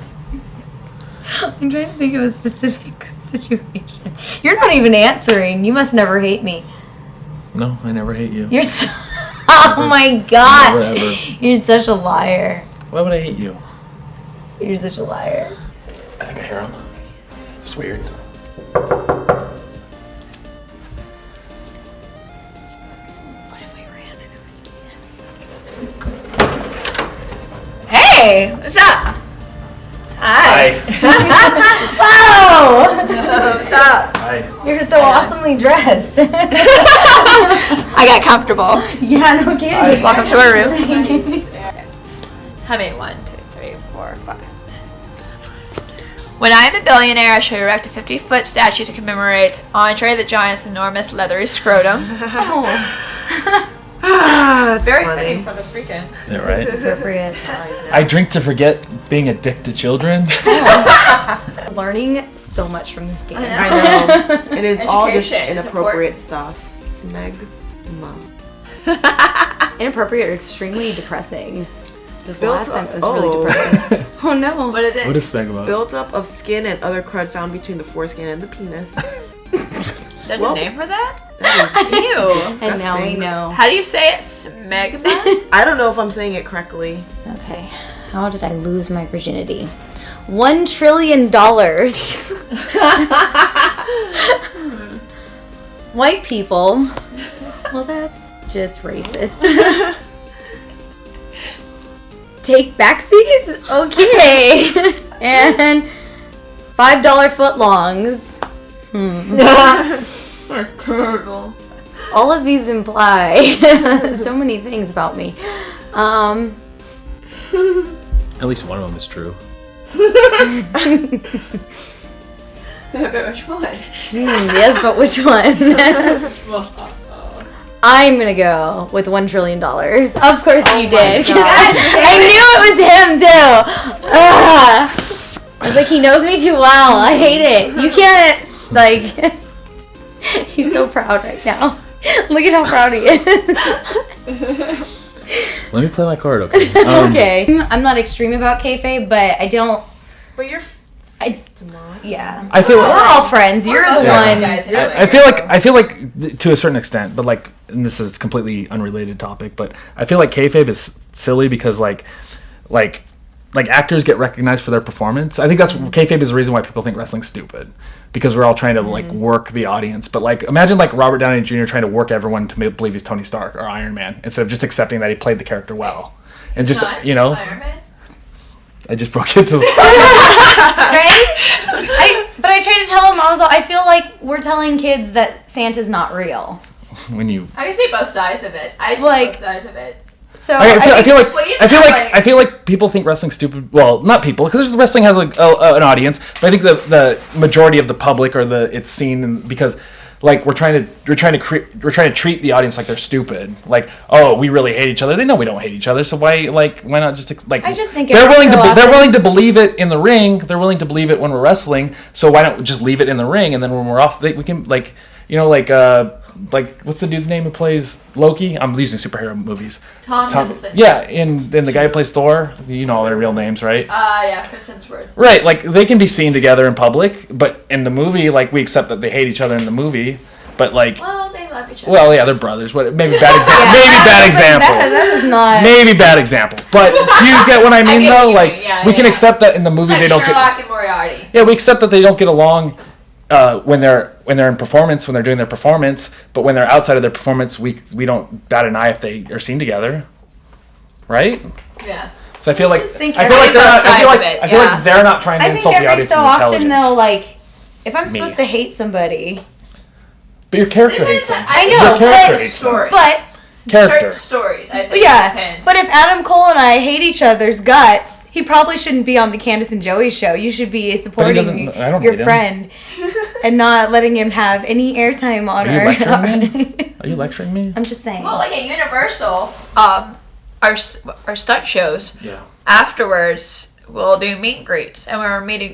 I'm trying to think of a specific situation. You're not even answering. You must never hate me. No, I never hate you. You're so... Oh my gosh. Never, ever. You're such a liar. Why would I hate you? You're such a liar. I think I hear him. It's weird. What if we ran and it was just him? Hey, what's up? Hi. Wow! What's up? Hi. You're so awesomely dressed. I got comfortable. Yeah, no kidding. Welcome to our room. How many? 1, 2, 3, 4, 5. When I am a billionaire, I shall erect a 50-foot statue to commemorate Andre the Giant's enormous leathery scrotum. That's Very funny. fitting for this weekend. Yeah, right? Appropriate. I drink to forget being a dick to children. Learning so much from this game. I know. It is all just Education is inappropriate stuff. Smegma. Inappropriate or extremely depressing. This Built last time up- it was really depressing. Oh no. What is it? What is Spag about? Built-up of skin and other crud found between the foreskin and the penis. There's Well, a name for that? That Ew. And now we disgusting. know. How do you say it? Smegma? I don't know if I'm saying it correctly. Okay. How did I lose my virginity? $1 trillion. White people. Well, that's just racist. Take backsies? Okay. And $5 footlongs. That's terrible. All of these imply so many things about me. At least one of them is true. Which one? Yes, but which one? I'm gonna go with $1 trillion. Of course you did. 'Cause I knew it was him too. Ugh. I was like, he knows me too well. I hate it. You can't, like... He's so proud right now. Look at how proud he is. Let me play my card, okay? Okay. I'm not extreme about kayfabe, but I don't... But you're Yeah. I feel We're all friends. You're the one... Guys, I feel like to a certain extent, but like, and this is a completely unrelated topic, but I feel like kayfabe is silly because like actors get recognized for their performance. I think that's kayfabe is the reason why people think wrestling's stupid, because we're all trying to like work the audience. But like, imagine like Robert Downey Jr. trying to work everyone to believe he's Tony Stark or Iron Man instead of just accepting that he played the character well, and just Not you know, Iron Man? I just broke his. Right? But I tried to tell him, I feel like we're telling kids that Santa's not real. When you I can see both sides of it. I see Like- both sides of it. So I feel like well, you I feel know, like like- I feel like people think wrestling's stupid. Well, not people, because wrestling has like an audience. But I think the majority of the public or it's seen because like we're trying to treat the audience like they're stupid. Like, oh, we really hate each other. They know we don't hate each other. So why not just like? I just think they're every willing so to they're often- willing to believe it in the ring. They're willing to believe it when we're wrestling. So why don't we just leave it in the ring, and then when we're off, we can like like what's the dude's name who plays Loki? I'm using superhero movies. Tom Hiddleston. Yeah, and then the guy who plays Thor, you know all their real names, right? Yeah, Chris Hemsworth. Right, like they can be seen together in public, but in the movie, like we accept that they hate each other in the movie, but like, Well, they love each other. well, yeah, they're brothers. What? Maybe bad example. Maybe bad example. That is not... Maybe bad example. But do you get what I mean, get what though? you Like mean. Yeah, we can yeah. accept that in the movie It's they like don't Sherlock get. and Moriarty. Yeah, we accept that they don't get along when they're in performance, when they're doing their performance, but when they're outside of their performance, we don't bat an eye if they are seen together, right? Yeah. So I feel like just think I feel like every they're not, both I feel like sides of it, I feel yeah. like they're not trying to I think insult the every audience's so often, intelligence. though, like, if I'm supposed to hate somebody... But your character hates them. I Your know, character but... hates them. story. But... Character. Certain stories, I think. But yeah, depend. but if Adam Cole and I hate each other's guts, he probably shouldn't be on the Candice and Joey show. You should be supporting doesn't- I don't your hate him. friend and not letting him have any airtime on Are you lecturing our... me? Are you lecturing me? I'm just saying. Well, like at Universal, our stunt shows, Yeah. afterwards we'll do meet and greets, and we're meet and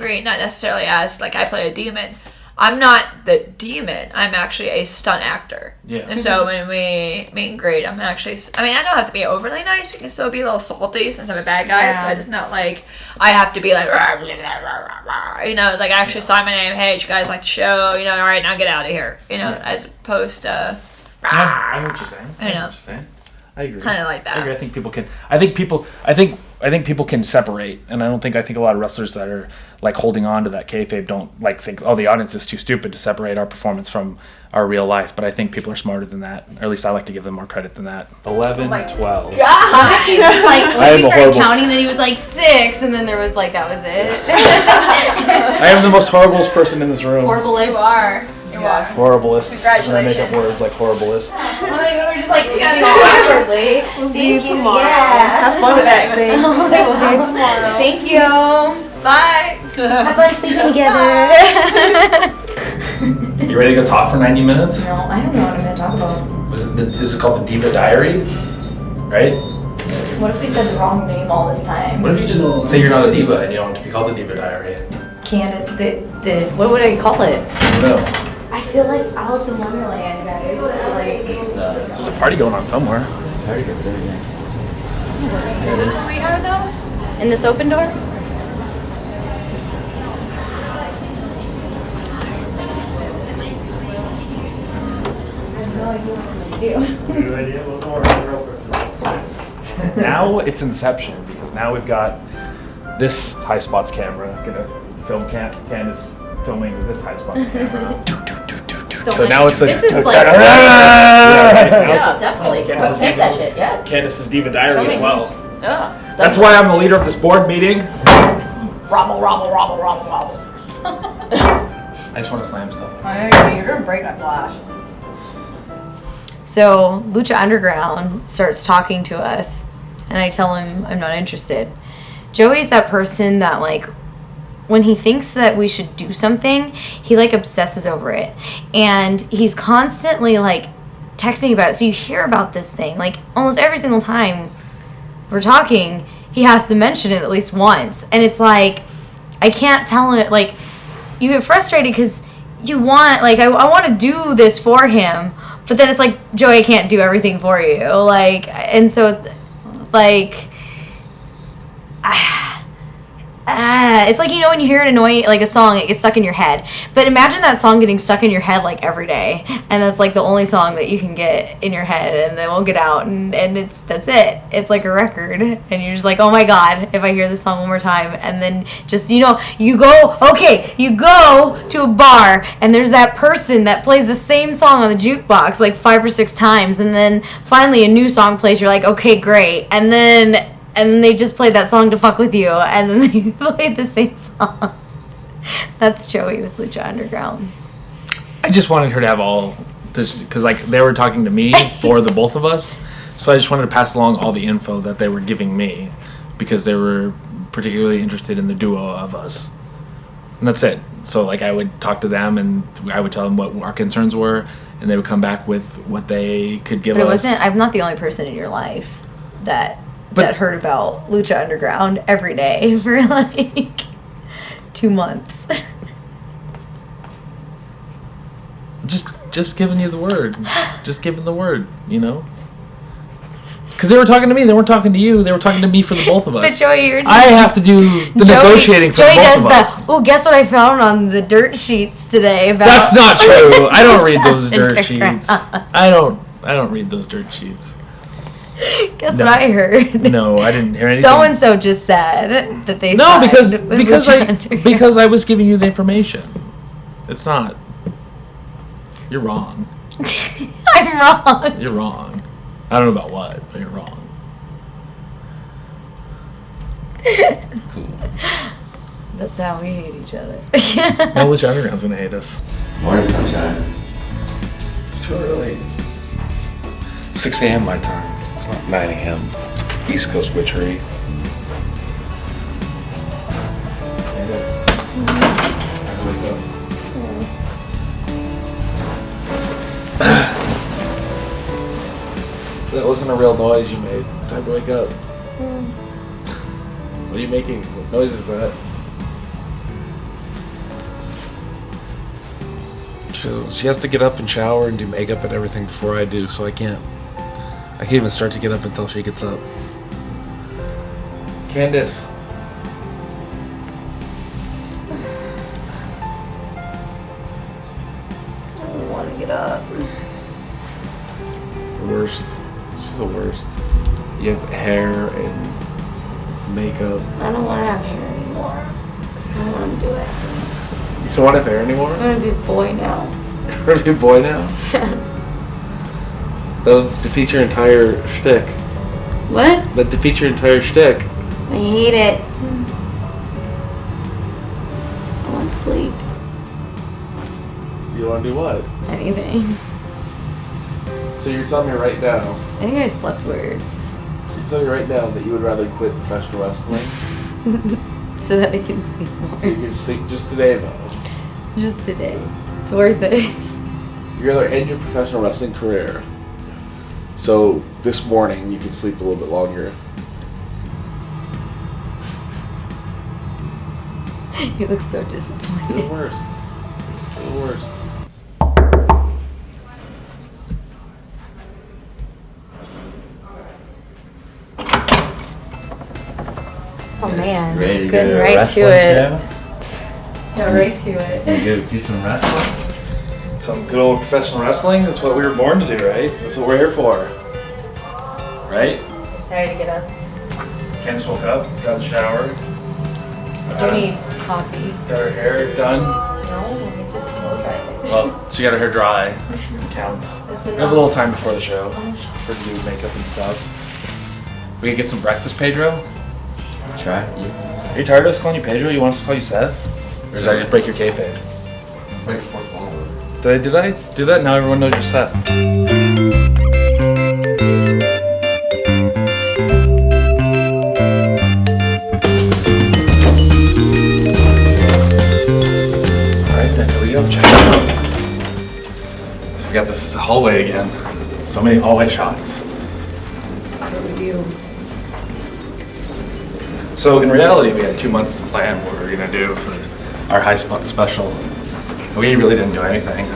greet not necessarily as like I play a demon. I'm not the demon. I'm actually a stunt actor. Yeah. And so when we meet and greet, I'm actually... I mean, I don't have to be overly nice. You can still be a little salty since I'm a bad guy. Yeah. But it's not like I have to be like... Rah, blah, blah, rah, rah. You know, it's like I actually sign my name. Hey, did you guys like the show? You know, all right, now get out of here. You know, as opposed to... I know what you're saying. I know. what you're saying. I agree. Kinda like that. I agree. I think people can. I think people can separate, and I think a lot of wrestlers that are like holding on to that kayfabe don't like think, oh, the audience is too stupid to separate our performance from our real life. But I think people are smarter than that, or at least I like to give them more credit than that. 11, 12. He was like, I when am we a started horrible- counting, then he was like 6, and then there was like, that was it. I am the most horrible person in this room. Horriblest. You are. You are. Horriblest. And I make up Congratulations. words like horriblest. Oh my God, we're just like looking all awkwardly. We'll see you Thank you, tomorrow. yeah. Have fun with that thing. See you tomorrow. Thank you. Bye. Have fun sleeping together. You ready to go talk for 90 minutes? No, I don't know what I'm going to talk about. Is it called the Diva Diary? Right? What if we said the wrong name all this time? What if you just say you're not a diva and you don't want it to be called the Diva Diary? What would I call it? No. I I feel like Alice in Wonderland, guys. Like, There's a party going on somewhere. Very good, very good. is this where we are though? In this open door? Now it's Inception because now we've got this Highspots camera gonna film Candice filming with this Highspots camera. So now it's like, this is like, yeah, definitely. Candice's Tape that shit, yes. Candice's Diva Diary as well. Yeah. That's why I'm the leader of this board meeting. Robble. I just want to slam stuff. You're gonna break that glass. So Lucha Underground starts talking to us, and I tell him I'm not interested. Joey's that person that, like, when he thinks that we should do something, he, like, obsesses over it. And he's constantly, like, texting about it. So you hear about this thing, like, almost every single time we're talking, he has to mention it at least once. And it's like, I can't tell it, like, you get frustrated because you want, like, I want to do this for him. But then it's like, Joey, I can't do everything for you. Like, and so it's like, it's like, you know, when you hear an annoying, like, a song, it gets stuck in your head. But imagine that song getting stuck in your head, like, every day. And that's, like, the only song that you can get in your head, and then we'll get out, and that's it. It's like a record. And you're just like, oh my God, if I hear this song one more time. And then just, you know, you go to a bar, and there's that person that plays the same song on the jukebox, like, 5 or 6 times. And then finally a new song plays, you're like, okay, great. And then they just played that song to fuck with you, and then they played the same song. That's Joey with Lucha Underground. I just wanted her to have all this, because, like, they were talking to me for the both of us, so I just wanted to pass along all the info that they were giving me, because they were particularly interested in the duo of us. And that's it. So, like, I would talk to them, and I would tell them what our concerns were, and they would come back with what they could give us. I'm not the only person in your life that heard about Lucha Underground every day for, like, 2 months. Just giving you the word. Just giving the word, you know? Because they were talking to me. They weren't talking to you. They were talking to me for the both of us. But Joey, I have to do the negotiating for Joey the both does of us. Oh, guess what I found on the dirt sheets today about... That's not true. I don't read those dirt sheets. I don't read those dirt sheets. Guess what I heard? No, I didn't hear anything. So and so just said that they No, signed with because I was giving you the information. It's not. You're wrong. I'm wrong. You're wrong. I don't know about what, but you're wrong. Cool. That's how we hate each other. No, Lucha Underground's gonna hate us. Morning, sunshine. It's too early. 6 a.m. my time. It's not 9 a.m. East Coast witchery. It is. That wasn't a real noise you made. Time to wake up. What are you making? What noise is that? She has to get up and shower and do makeup and everything before I do, so I can't even start to get up until she gets up. Candice. I don't want to get up. The worst. She's the worst. You have hair and makeup. I don't want to have hair anymore. I don't want to do it. You don't want to have hair anymore? I'm going to be a boy now. You're going to be a boy now? That'll defeat your entire shtick. What? That defeats your entire shtick. I hate it. I want to sleep. You want to do what? Anything. So you're telling me right now, I think I slept weird. you're telling me right now that you would rather quit professional wrestling? So that I can sleep more. So you can sleep just today, though. Just today. It's worth it. You'd rather end your professional wrestling career. So this morning you can sleep a little bit longer. You look so You're disappointed. the worst. You're the worst. Oh man, Ready just to getting go right to wrestling, it. Jam? Yeah, right to it. Gonna go do some wrestling? Some good old professional wrestling. That's what we were born to do, right? That's what we're here for. Right? Excited to get up. Candice woke up, got a shower. Do you need coffee? Got her hair done. No, we just blow dry it. Well, she got her hair dry. Counts. That's We have a little time before the show for to do makeup and stuff. We can get some breakfast, Pedro. Try. Are you tired of us calling you Pedro? You want us to call you Seth? Or does that just break your kayfabe? Break fourth wall. Did I do that? Now everyone knows you're Seth. Alright then, here we go. Check it out. So we got this hallway again. So many hallway shots. That's what we do. So in reality, we had 2 months to plan what we were gonna do for our Highspots special. We really didn't do anything,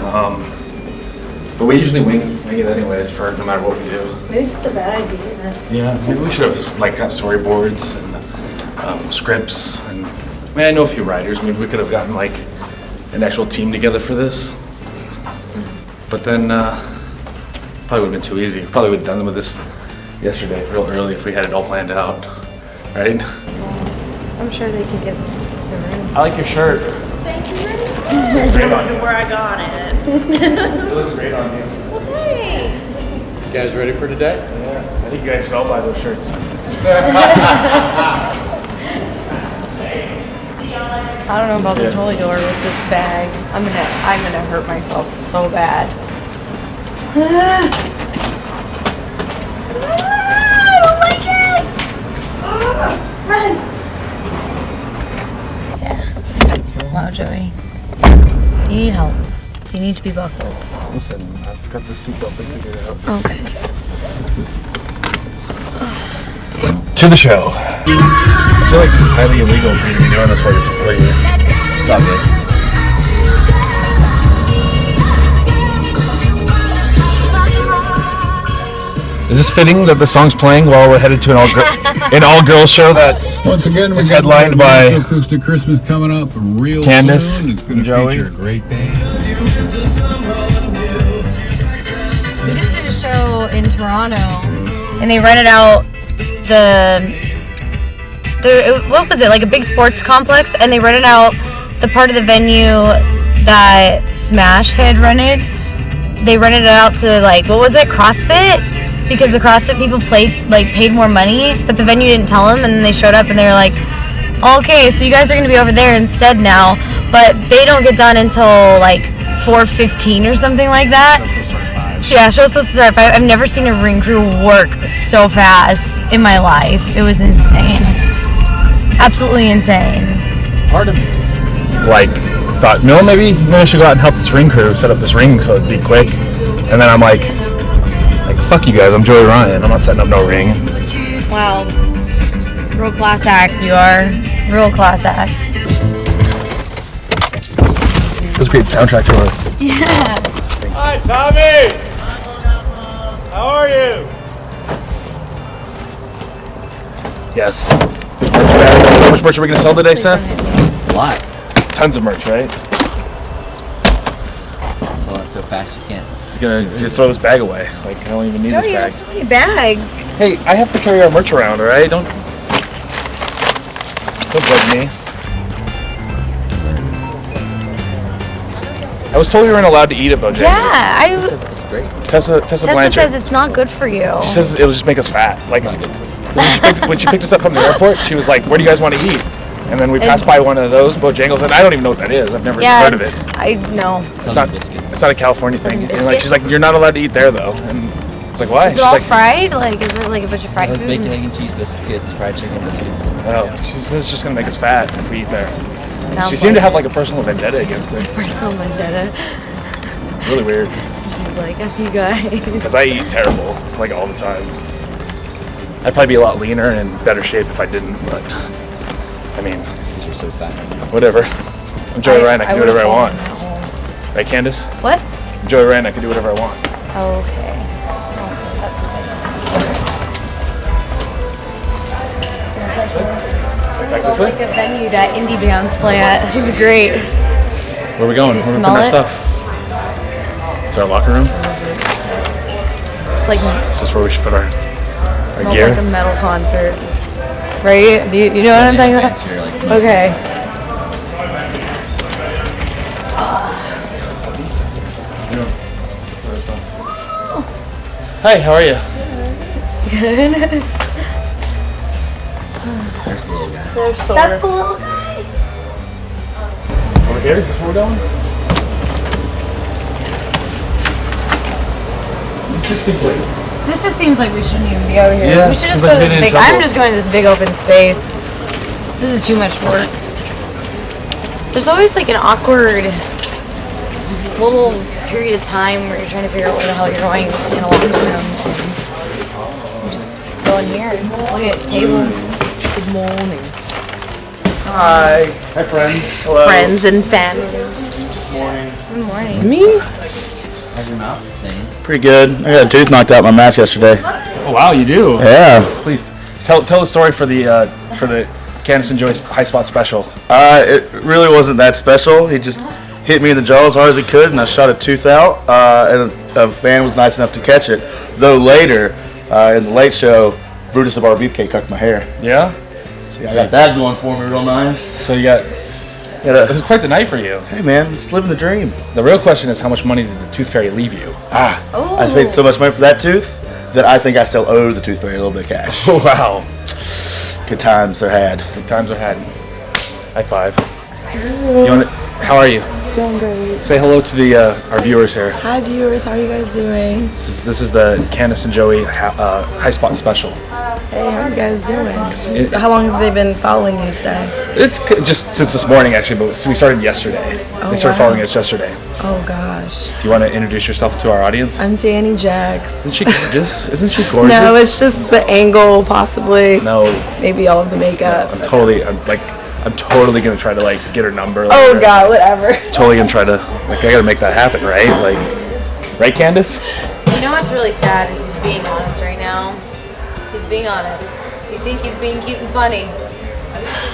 but we usually wing it anyways for no matter what we do. Maybe it's a bad idea. Yeah, maybe we should have just like got storyboards and scripts. And I mean, I know a few writers. Maybe we could have gotten like an actual team together for this. But then probably would have been too easy. We probably would have done with this yesterday, real early, if we had it all planned out, right? I'm sure they can get the room. I like your shirt. Thank you. Great on you. Where I got it. It looks great on you. Well, thanks. You guys ready for today? Yeah, I think you guys should all buy those shirts. I don't know about this roller door with this bag. I'm gonna hurt myself so bad. I don't like it! Run! Yeah. Wow, Joey. Do you need help? Do you need to be buckled? Listen, I've got the seatbelt thing figured out. Okay. To the show. I feel like this is highly illegal for you to be doing this while you're. It's all good. Is this fitting that the song's playing while we're headed to an all-girls show that Once again, is headlined by Acoustic Christmas coming up real Candice soon. It's going to Joey. feature a great band. We just did a show in Toronto, and they rented out the what was it, like a big sports complex, and they rented out the part of the venue that Smash had rented. They rented it out to, like, what was it, CrossFit? Because the CrossFit people paid more money, but the venue didn't tell them, and then they showed up and they were like, okay, so you guys are gonna be over there instead now, but they don't get done until like 4:15 or something like that. Yeah, show's supposed to start at 5. I've never seen a ring crew work so fast in my life. It was insane. Absolutely insane. part of me thought, no, maybe I should go out and help this ring crew set up this ring so it'd be quick. And then I'm like, fuck you guys, I'm Joey Ryan. I'm not setting up no ring. Wow. Real class act, you are. Real class act. It was a great soundtrack to it. Yeah. Hi, Tommy! How are you? Yes. How much merch are we going to sell today, Seth? A lot. Tons of merch, right? Sell it so fast you can't. He's going to throw this bag away. I don't even need Joey, this you have bag. so many bags. Hey, I have to carry our merch around, all right? Don't judge me. I was told we weren't allowed to eat at Bojangles. Yeah, That's great. Tessa Blanchard. says it's not good for you. She says it'll just make us fat. It's not good for you. When she picked us up from the airport, she was like, "Where do you guys want to eat?" And then we passed by one of those Bojangles, and I don't even know what that is. I've never heard of it. I know. It's not a California thing. Southern And she's like, "You're not allowed to eat there, though." And it's like, "Why?" Is it all fried? Is it like a bunch of fried food? Bacon, egg, and cheese biscuits, fried chicken biscuits. Oh, she says it's just gonna make us fat if we eat there. Sounds She seemed to have a personal vendetta against it. personal vendetta. Really weird. She's like, F you guys. Because I eat terrible, all the time. I'd probably be a lot leaner and in better shape if I didn't, but I mean, Because you're so fat. whatever. I'm Joey Ryan, I can do whatever I want. Right, Candice? What? I'm Joey Ryan, I can do whatever I want. Okay. That's the thing. Back this It's way? like a venue that indie bands play at. This is great. Where are we going? You Where are we smell putting our it? stuff? Is our locker room? It's like Is this where we should put our smells gear? like a metal concert, right? Do you know what I'm talking about? Here, like, Okay. Hi, how are you? Good. There's the little guy. That's the little guy. Over here? Is this where we're going? This just seems like we shouldn't even be out here. Yeah, We should just seems go like to this getting in big. I'm trouble. just going to this big open space. This is too much work. There's always like an awkward little period of time where you're trying to figure out where the hell you're going in a locker room. I'm just going here. Look at the table. Good morning. Hi. Hi, friends. Hello. Friends and family. Good morning. It's me. How's your mouth saying? Pretty good. I got a tooth knocked out in my match yesterday. Oh, wow, you do? Yeah. Please tell the story for the Candice and Joey Highspots special. It really wasn't that special. He just hit me in the jaw as hard as he could, and I shot a tooth out. And a fan was nice enough to catch it. Though later, in the late show, Brutus the Bar Beefcake cut my hair. Yeah? So I got that going for me real nice. So it was quite the night for you. Hey man, just living the dream. The real question is, how much money did the Tooth Fairy leave you? I paid so much money for that tooth that I think I still owe the Tooth Fairy a little bit of cash. Oh, wow. Good times are had. Good times are had. High five. How are you? Doing great. Say hello to our viewers here. Hi viewers, how are you guys doing? This is the Candice and Joey Highspot special. Hey, how are you guys doing? So how long have they been following you today? It's just since this morning, actually, but we started yesterday. They started following us yesterday. Oh gosh. Do you want to introduce yourself to our audience? I'm Danny Jax. Isn't she gorgeous? Isn't she gorgeous? No, it's just the angle, possibly. No. Maybe all of the makeup. I'm totally gonna try to get her number. Oh God, whatever. Totally gonna try to I gotta make that happen, right? Right, Candice? You know what's really sad is he's being honest right now. He's being honest. You think he's being cute and funny.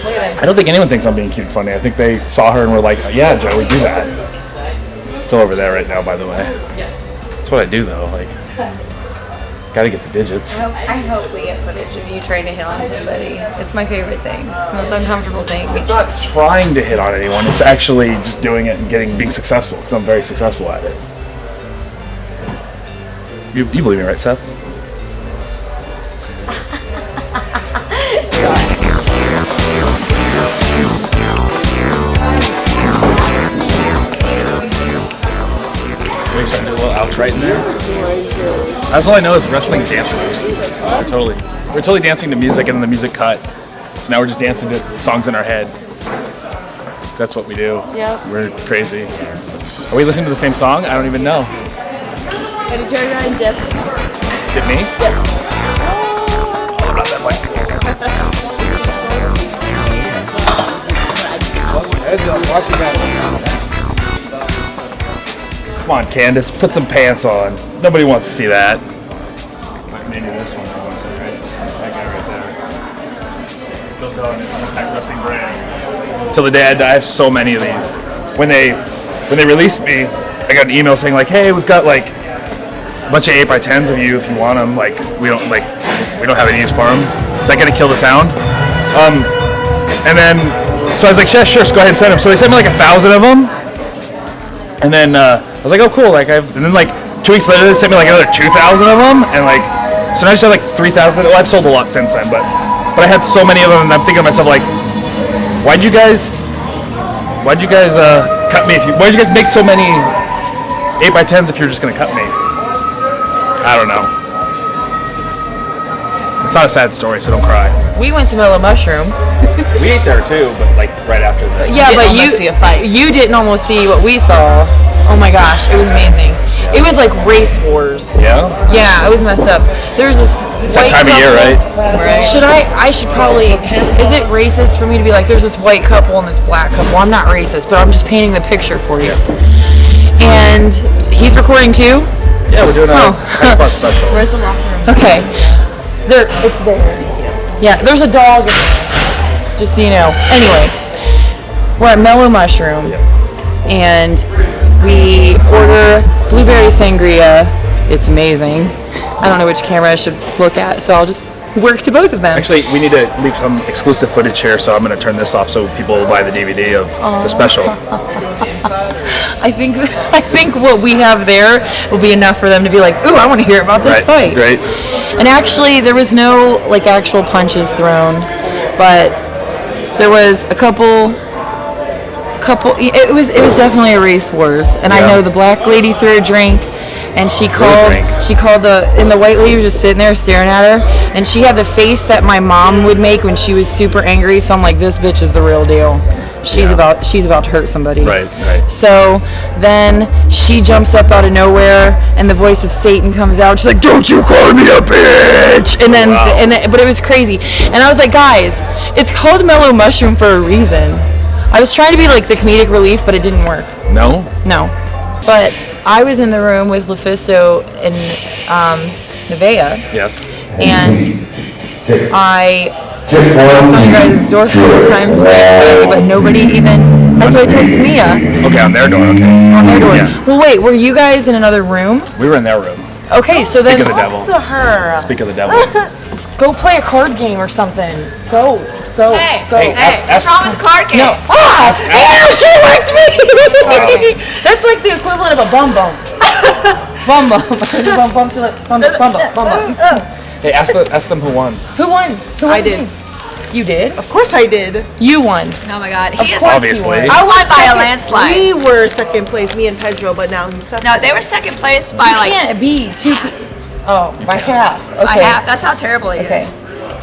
Look at him. I don't think anyone thinks I'm being cute and funny. I think they saw her and were like, oh, yeah, Joey, do that. Still over there right now, by the way. That's what I do, though. Gotta get the digits. I hope we get footage of you trying to hit on somebody. It's my favorite thing. Most uncomfortable thing. It's not trying to hit on anyone. It's actually just doing it and being successful, because I'm very successful at it. You believe me, right, Seth? Maybe start to do a little ouch right in there. That's all I know is wrestling dance moves. We're totally dancing to music, and then the music cut. So now we're just dancing to songs in our head. That's what we do. Yep. We're crazy. Are we listening to the same song? I don't even know. Gotta turn around and dip. Dip me? Yep. Oh, not that flexible. Heads up, watch your back. Come on, Candice, put some pants on. Nobody wants to see that. Maybe this one. Right? That guy right there. Still selling it. Impact Wrestling brand. Till the day I die, I have so many of these. When they released me, I got an email saying hey, we've got a bunch of 8x10s of you if you want them. We don't have any use for them. Is that gonna kill the sound? And then so I was like, sure, go ahead and send them. So they sent me 1,000 of them. And then I was like, oh cool, and then 2 weeks later they sent me another 2,000 of them, and so now I just have 3,000. Well, I've sold a lot since then, but I had so many of them, and I'm thinking to myself why'd you guys cut me? Why'd you guys make so many 8x10s if you're just gonna cut me? I don't know. It's not a sad story, so don't cry. We went to Mellow Mushroom. We ate there too, but right after that. Yeah, but you didn't almost see what we saw. Oh my gosh, it was amazing. It was like race wars. Yeah? Yeah, it was messed up. There's this. It's that time of year, right? I should probably. Is it racist for me to be there's this white couple and this black couple? I'm not racist, but I'm just painting the picture for you. And he's recording too? Yeah, we're doing a Highspot special. Where's the locker room? Okay. It's there. Yeah, there's a dog. just so you know. Anyway, we're at Mellow Mushroom, and we order blueberry sangria. It's amazing. I don't know which camera I should look at, so I'll just work to both of them. Actually, we need to leave some exclusive footage here, so I'm going to turn this off so people will buy the DVD of the special. I think what we have there will be enough for them to be like, ooh, I want to hear about this fight. Great. And actually, there was no like actual punches thrown, but there was a couple. It was definitely a race wars, and I know the black lady threw a drink. And she called the white lady was just sitting there staring at her, and she had the face that my mom would make when she was super angry. So I'm like, this bitch is the real deal. She's about to hurt somebody. Right. So then she jumps up out of nowhere, and the voice of Satan comes out. She's like, "Don't you call me a bitch!" And then, but it was crazy. And I was like, guys, it's called Mellow Mushroom for a reason. I was trying to be like the comedic relief, but it didn't work. No. But I was in the room with LaFisto and Nevaeh. Yes. And I knocked on your guys' door a couple times, but nobody even. So I text Mia. Okay, on their door. Okay. On their door. Yeah. Well, wait, were you guys in another room? We were in their room. Okay, so then. Speak of the devil. To her. Speak of the devil. Go play a card game or something. Go. Hey, what's wrong with the card game? No. She liked me! That's like the equivalent of a bum bum. Bum bum. Hey, ask them who won. Who won? I did. You did? Of course I did. You won. Oh my God, he is obviously. I won by a landslide. We were second place, me and Pedro, but now he's second. No, they were second place by like. Can't be two. Oh, by half. Okay. By half. That's how terrible he is.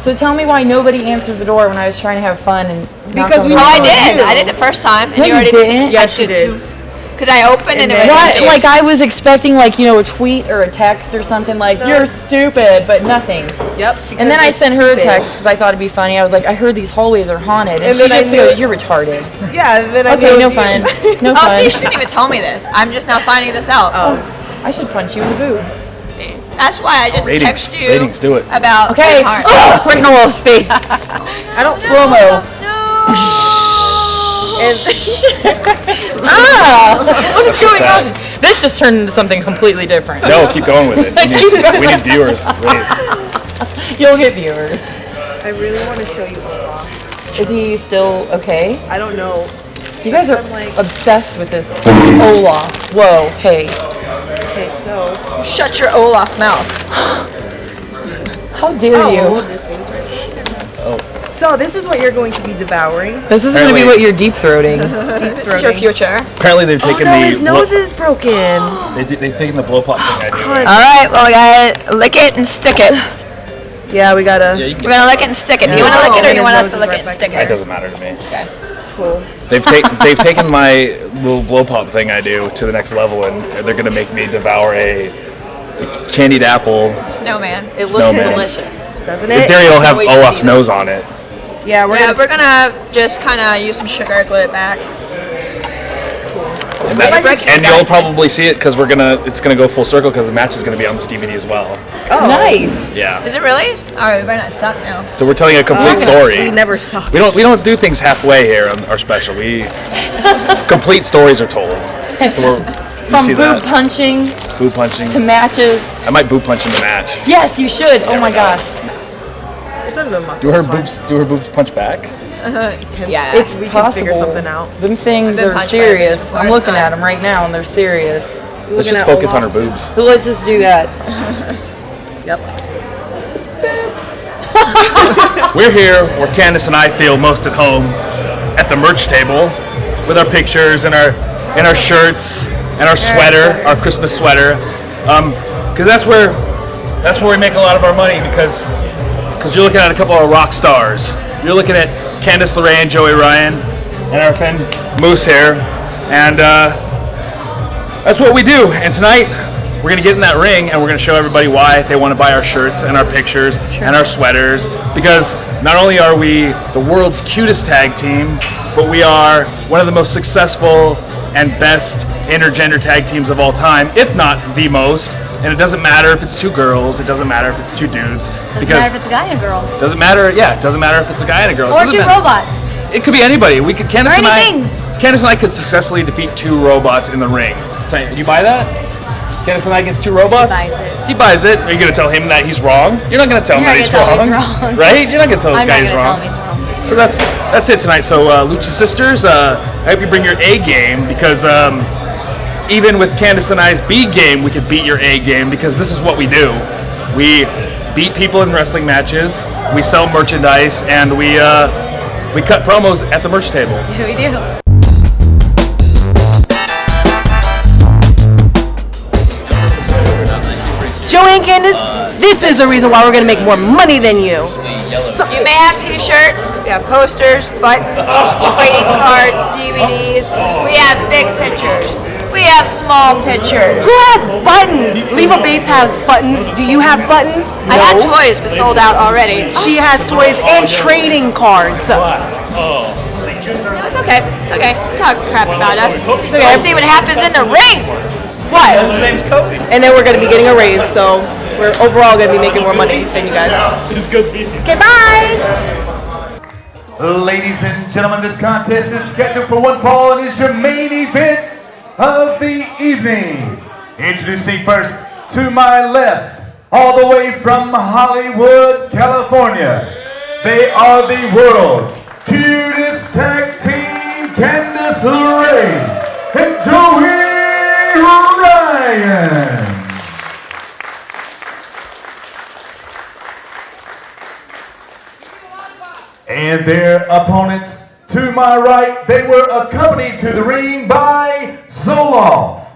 So tell me why nobody answered the door when I was trying to have fun and. Because we. I did. I did the first time, and No, you already didn't. Yes, you did. Because I opened and it was What? empty. Like I was expecting a tweet or a text or something like you're stupid, but nothing. Yep. And then I sent her a text because I thought it'd be funny. I was like, I heard these hallways are haunted, and she just goes, "You're retarded." Yeah. And then I Okay, no fun. No Oh, so fun. you shouldn't even tell me this. I'm just now finding this out. Oh. I should punch you in the boob. That's why I just text you Ratings, do it. about Okay. Heart. Oh, right in the wall's face. I don't slow mo. And What is going on? This just turned into something completely different. No, keep going with it. We need viewers. Please. You'll get viewers. I really want to show you Olaf. Is he still okay? I don't know. You guys are obsessed with this Olaf. Whoa, hey. Okay, so. Shut your Olaf mouth. How dare you? This thing's right here. So this is what you're going to be devouring. This is going to be what you're deep throating. This is your future. Apparently they've taken his nose is broken. They've taken the blow pop thing I did. All right, well we gotta lick it and stick it. Yeah, we gotta. Yeah, We're gonna lick it and stick it. Do you want to lick it or do you want us to lick it and stick It it? doesn't matter to me. Okay. Cool. They've taken my little blow pop thing I do to the next level, and they're gonna make me devour a candied apple. Snowman. It looks Snowman. delicious. Doesn't In it? theory, it'll have Olaf's nose on it. Yeah, We're gonna just kind of use some sugar, glue it back. And you'll probably see it because it's gonna go full circle because the match is gonna be on this DVD as well. Oh, nice. Yeah. Is it really? All right, we better not suck now. So we're telling a complete story. We never saw. We don't do things halfway here on our special. We complete stories are told. So From boob punching boob punching to matches. I might boob punch in the match. Yes, you should. Oh my gosh. It's under the muscle. Do her boobs punch back? Yeah. It's we possible. can figure something out. Them things I've been are punched serious. by I'm them looking before, at them right now, and they're serious. Let's just focus on her boobs. So let's just do that. Yep. We're here where Candice and I feel most at home, at the merch table, with our pictures and our shirts and our sweater, our Christmas sweater, because that's where we make a lot of our money. Because you're looking at a couple of rock stars. You're looking at Candice LeRae and Joey Ryan, and our friend Moose here, and that's what we do. And tonight, we're gonna get in that ring, and we're gonna show everybody why they want to buy our shirts and our pictures and our sweaters. Because not only are we the world's cutest tag team, but we are one of the most successful and best intergender tag teams of all time, if not the most. And it doesn't matter if it's two girls. It doesn't matter if it's two dudes. Doesn't matter if it's a guy and a girl. Doesn't matter. Yeah, it doesn't matter if it's a guy and a girl. Or two robots. It could be anybody. We could Candice or anything. Candice and I could successfully defeat two robots in the ring. You buy that? Candice and I against two robots? He buys it. Are you going to tell him that he's wrong? You're not going to tell him that he's wrong. Right? You're not going to tell this guy he's wrong. So that's it tonight. So Lucha Sisters, I hope you bring your A game because even with Candice and I's B game, we could beat your A game because this is what we do. We beat people in wrestling matches, we sell merchandise, and we cut promos at the merch table. Yeah, we do. Joey and Candice, this is the reason why we're going to make more money than you. You may have t-shirts, we have posters, buttons, trading cards, DVDs. We have big pictures. We have small pictures. Who has buttons? Leva Bates has buttons. Do you have buttons? I had toys, but sold out already. She has toys and trading cards. That's okay. Okay, talk crap about us. Okay. Let's see what happens in the ring. What? And then we're going to be getting a raise, so we're overall going to be making more money than you guys. Okay, bye! Ladies and gentlemen, this contest is scheduled for one fall and is your main event of the evening. Introducing first, to my left, all the way from Hollywood, California. They are the world's cutest tag team, Candice LeRae and Joey Ryan. And their opponents, to my right, they were accompanied to the ring by Zoloff.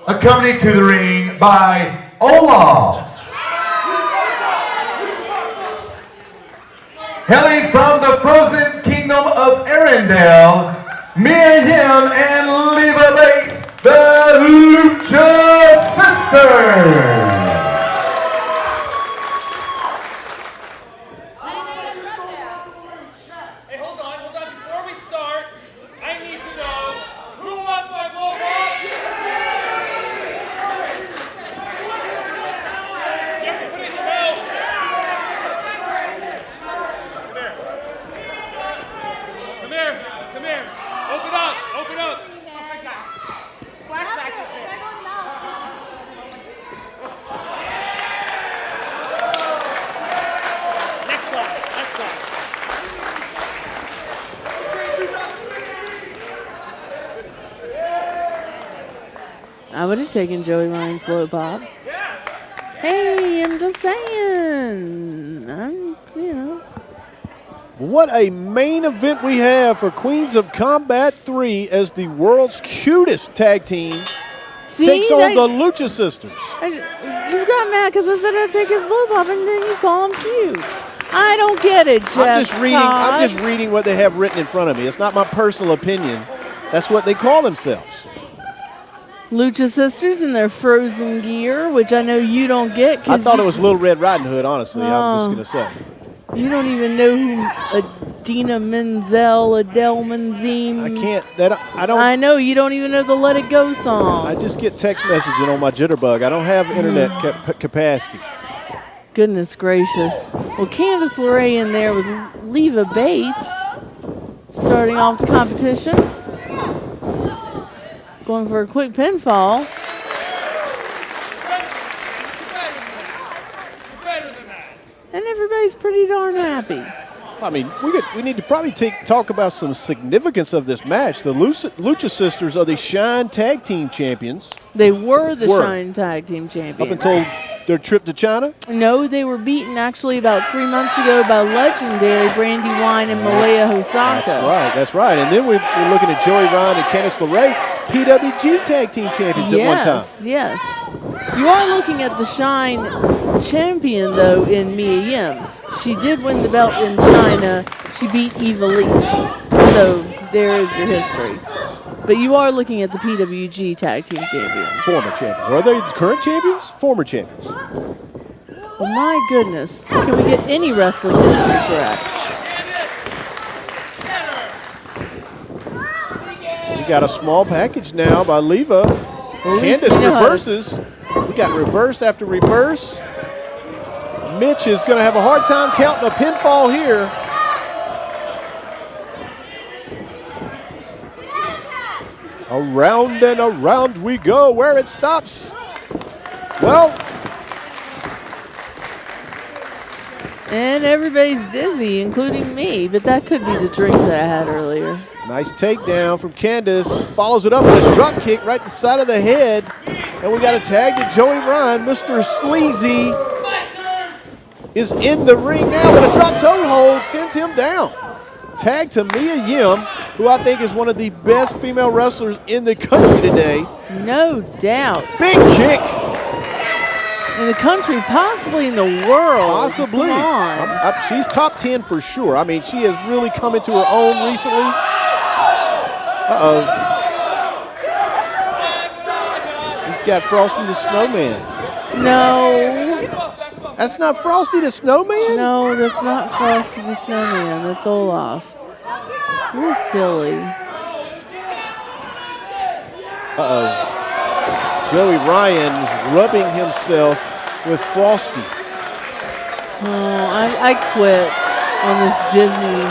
Accompanied to the ring by Olaf. Hailing from the frozen kingdom of Arendelle, Mia Yim and Leva Bates, the Lucha Sisters. I would have taken Joey Ryan's blow pop. Hey, I'm just saying. What a main event we have for Queens of Combat 3 as the world's cutest tag team takes on the Lucha Sisters. You got mad because I said I'd take his blow pop and then you call him cute. I don't get it, Jeff. I'm just reading what they have written in front of me. It's not my personal opinion. That's what they call themselves. Lucha Sisters in their frozen gear, which I know you don't get. I thought it was Little Red Riding Hood, honestly. I'm just going to say. You don't even know who Adina Menzel, Adele Menzime. I can't. I don't. I know you don't even know the Let It Go song. I just get text messaging on my jitterbug. I don't have internet capacity. Goodness gracious. Well, Candice LeRae in there with Leva Bates starting off the competition. Going for a quick pinfall. And everybody's pretty darn happy. I mean, we need to probably talk about some significance of this match. The Lucha Sisters are the Shine Tag Team Champions. They were the Shine Tag Team Champions. Up until their trip to China? No, they were beaten actually about 3 months ago by legendary Brandy Wine and Malaya Hosaka. That's right. And then we're looking at Joey Ryan and Candice LeRae, PWG Tag Team Champions at one time. Yes. You are looking at the Shine champion, though, in Mia Yim. She did win the belt in China. She beat Evilise. So there is your history. But you are looking at the PWG Tag Team Champions. Former champions. Are they the current champions? Former champions. Oh, my goodness. Can we get any wrestling history correct? We got a small package now by Leva. Candice reverses. We got reverse after reverse. Mitch is going to have a hard time counting a pinfall here. Around and around we go. Where it stops. Well. And everybody's dizzy, including me, but that could be the drink that I had earlier. Nice takedown from Candice. Follows it up with a drop kick right to the side of the head. And we got a tag to Joey Ryan. Mr. Sleazy is in the ring now, but a drop toe hold sends him down. Tag to Mia Yim, who I think is one of the best female wrestlers in the country today. No doubt. Big kick. In the country, possibly in the world. Possibly. Come on. She's top 10 for sure. I mean, she has really come into her own recently. Uh-oh. He's got Frosty the Snowman. No. That's not Frosty the Snowman? No, that's not Frosty the Snowman. That's Olaf. You're silly. Uh-oh. Joey Ryan is rubbing himself with Frosty. Oh, I quit on this Disney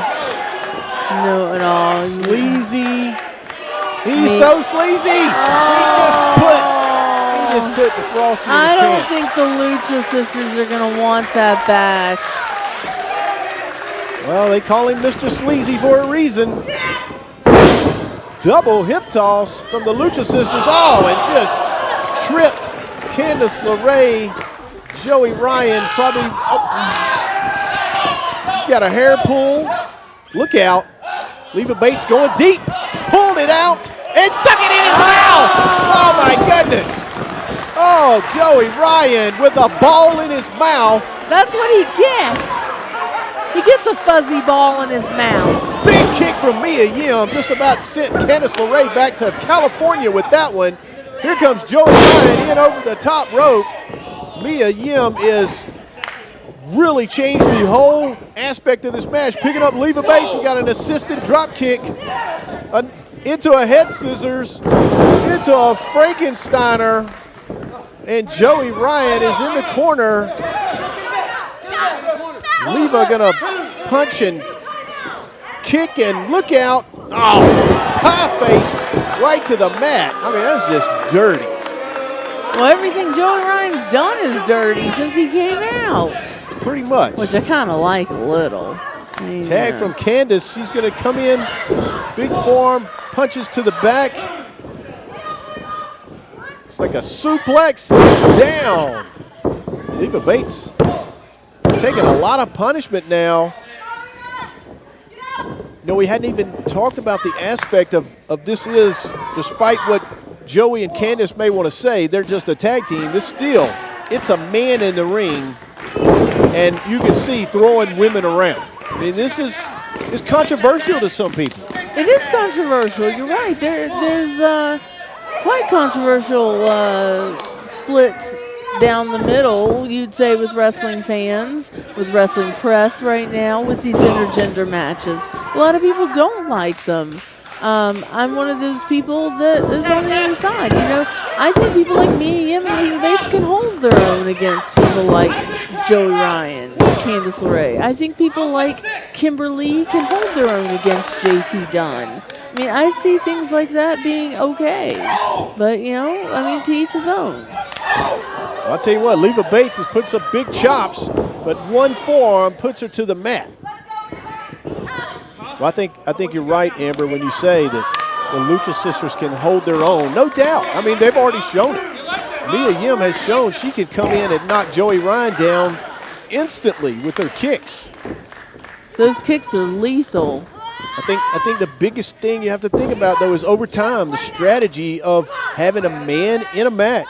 note at all. Sleazy. He's so sleazy. He just put the Frosty in his I don't pants. think the Lucha Sisters are going to want that back. Well, they call him Mr. Sleazy for a reason. Double hip toss from the Lucha Sisters. Oh, and just tripped Candice LeRae. Joey Ryan probably got a hair pull. Look out. Leva Bates going deep. Pulled it out and stuck it in his mouth. Oh, my goodness. Oh, Joey Ryan with a ball in his mouth. That's what he gets. He gets a fuzzy ball in his mouth. Big kick from Mia Yim. Just about sent Candice LeRae back to California with that one. Here comes Joey Ryan in over the top rope. Mia Yim is really changed the whole aspect of this match. Picking up Leva Bates. We got an assisted drop kick into a head scissors, into a Frankensteiner. And Joey Ryan is in the corner. Leva gonna punch and kick and look out. Oh, pie face right to the mat. I mean, that's just dirty. Well, everything Joey Ryan's done is dirty since he came out. Pretty much. Which I kind of like a little. Tag from Candice. She's going to come in. Big forearm. Punches to the back. It's like a suplex down. Leva Bates taking a lot of punishment now. No, we hadn't even talked about the aspect of this is, despite what Joey and Candice may want to say, they're just a tag team. It's a man in the ring, and you can see throwing women around. I mean, this is controversial to some people. It is controversial. You're right. There's quite controversial split down the middle, you'd say, with wrestling fans, with wrestling press right now, with these intergender matches. A lot of people don't like them. I'm one of those people that is on the other side. You know, I think people like Mia Yim and Leva Bates can hold their own against people like Joey Ryan, Candice LeRae. I think people like Kimberly can hold their own against JT Dunn. I mean, I see things like that being okay. But, you know, I mean, to each his own. Well, I'll tell you what, Leva Bates has put some big chops, but one forearm puts her to the mat. Well, I think you're right, Amber, when you say that the Lucha Sisters can hold their own. No doubt. I mean, they've already shown it. Mia Yim has shown she can come in and knock Joey Ryan down instantly with her kicks. Those kicks are lethal. I think the biggest thing you have to think about, though, is over time, the strategy of having a man in a match.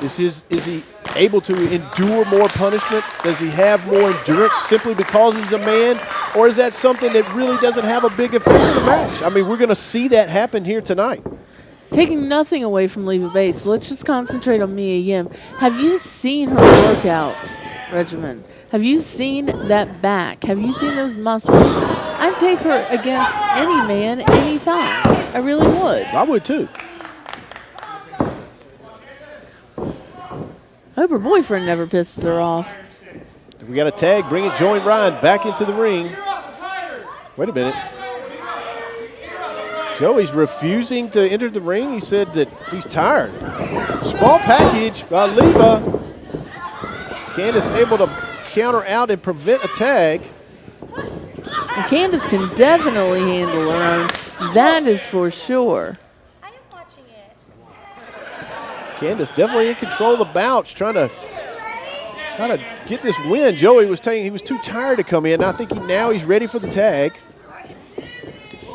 Is he able to endure more punishment? Does he have more endurance simply because he's a man? Or is that something that really doesn't have a big effect on the match? I mean, we're going to see that happen here tonight. Taking nothing away from Leva Bates, let's just concentrate on Mia Yim. Have you seen her workout regimen? Have you seen that back? Have you seen those muscles? I'd take her against any man, anytime. I really would. I would too. hope her boyfriend never pisses her off. We got a tag bringing Joey Ryan back into the ring. Wait a minute. Joey's refusing to enter the ring. He said that he's tired. Small package by Leva. Candice able to counter out and prevent a tag. And Candice can definitely handle her own. That is for sure. Candice definitely in control of the bout, trying to get this win. Joey was saying he was too tired to come in. I think now he's ready for the tag.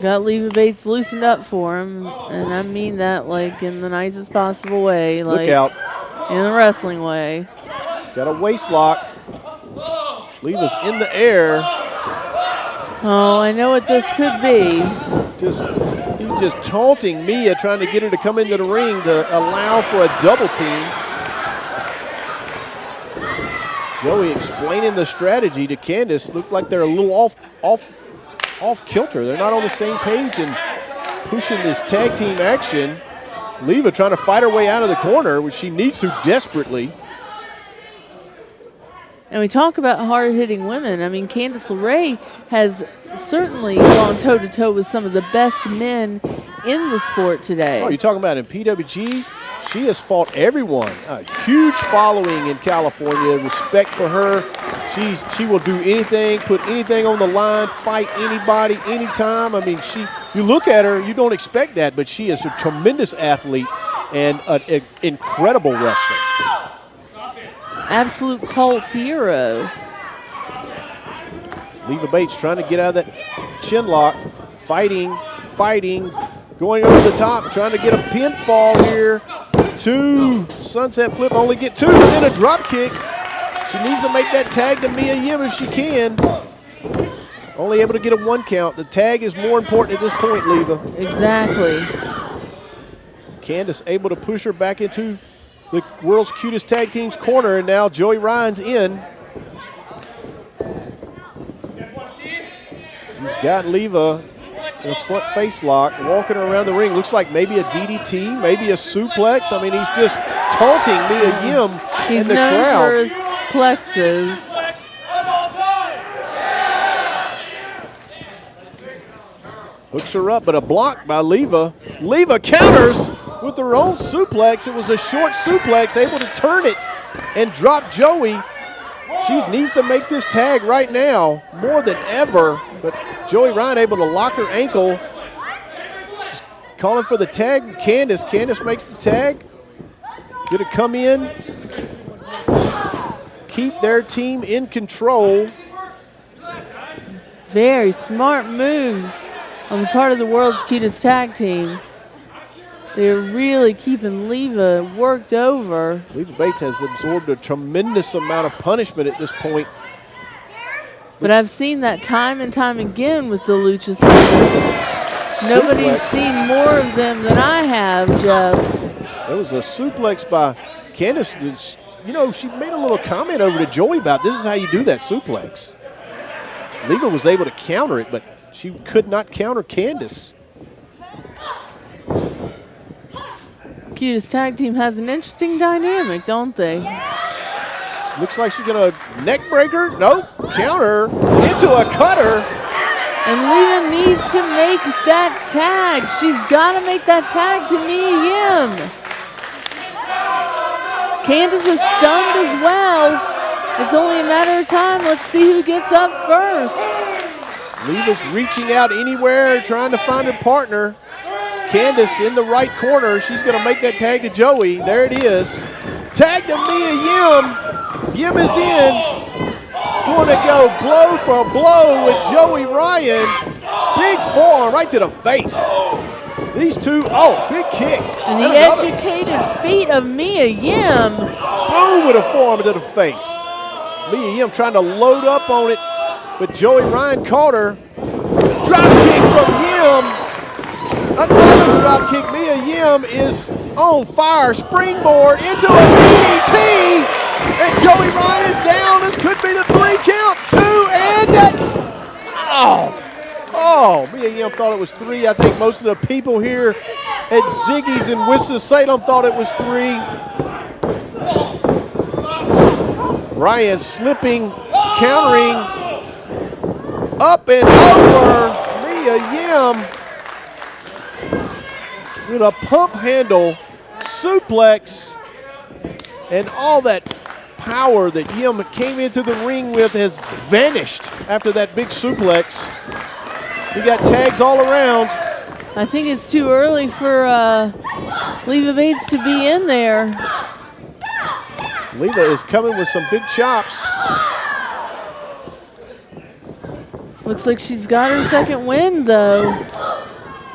Got Leva Bates loosened up for him, and I mean that like in the nicest possible way. Like, look out. In the wrestling way. Got a waist lock. Leva's in the air. Oh, I know what this could be. He's just taunting Mia, trying to get her to come into the ring to allow for a double team. Joey explaining the strategy to Candice. Looked like they're a little off kilter. They're not on the same page and pushing this tag team action. Leva trying to fight her way out of the corner, which she needs to desperately. And we talk about hard-hitting women. I mean, Candice LeRae has certainly gone toe-to-toe with some of the best men in the sport today. Oh, you're talking about in PWG? She has fought everyone. A huge following in California. Respect for her. She will do anything, put anything on the line, fight anybody, anytime. I mean, you look at her, you don't expect that, but she is a tremendous athlete and an incredible wrestler. Absolute cult hero. Leva Bates trying to get out of that chin lock. Fighting, going over the top, trying to get a pinfall here. 2, sunset flip, only get 2, then a drop kick. She needs to make that tag to Mia Yim if she can. Only able to get a 1 count. The tag is more important at this point, Leva. Exactly. Candice able to push her back into the world's cutest tag team's corner, and now Joey Ryan's in. He's got Leva in a front face lock, walking around the ring. Looks like maybe a DDT, maybe a suplex. I mean, he's just taunting Mia Yim in the crowd. He's known for his plexes. Hooks her up, but a block by Leva. Leva counters with her own suplex. It was a short suplex, able to turn it and drop Joey. She needs to make this tag right now, more than ever. But Joey Ryan able to lock her ankle. She's calling for the tag. Candice. Candice makes the tag. Gonna come in, keep their team in control. Very smart moves on the part of the world's cutest tag team. They're really keeping Leva worked over. Leva Bates has absorbed a tremendous amount of punishment at this point. But I've seen that time and time again with the Lucha Sisters. Nobody's seen more of them than I have, Jeff. There was a suplex by Candice. You know, she made a little comment over to Joey about this is how you do that suplex. Leva was able to counter it, but she could not counter Candice. Cutest tag team has an interesting dynamic, don't they? Looks like she's gonna neck breaker. Nope, counter into a cutter. And Leva needs to make that tag. She's gotta make that tag to Mia Yim. Candice is stunned as well. It's only a matter of time. Let's see who gets up first. Leva's reaching out anywhere, trying to find her partner. Candice in the right corner. She's going to make that tag to Joey. There it is. Tag to Mia Yim. Yim is in. Going to go blow for blow with Joey Ryan. Big forearm right to the face. These two, big kick. And the educated feet of Mia Yim. Boom with a forearm to the face. Mia Yim trying to load up on it, but Joey Ryan caught her. Drop kick from Yim. Another drop kick. Mia Yim is on fire. Springboard into a DDT. And Joey Ryan is down. This could be the 3 count. 2 and that. Oh, Mia Yim thought it was 3. I think most of the people here at Ziggy's in Winston-Salem thought it was 3. Ryan slipping, countering, up and over. Mia Yim with a pump handle, suplex, and all that power that Yim came into the ring with has vanished after that big suplex. We got tags all around. I think it's too early for Leva Bates to be in there. Leva is coming with some big chops. Looks like she's got her second win, though.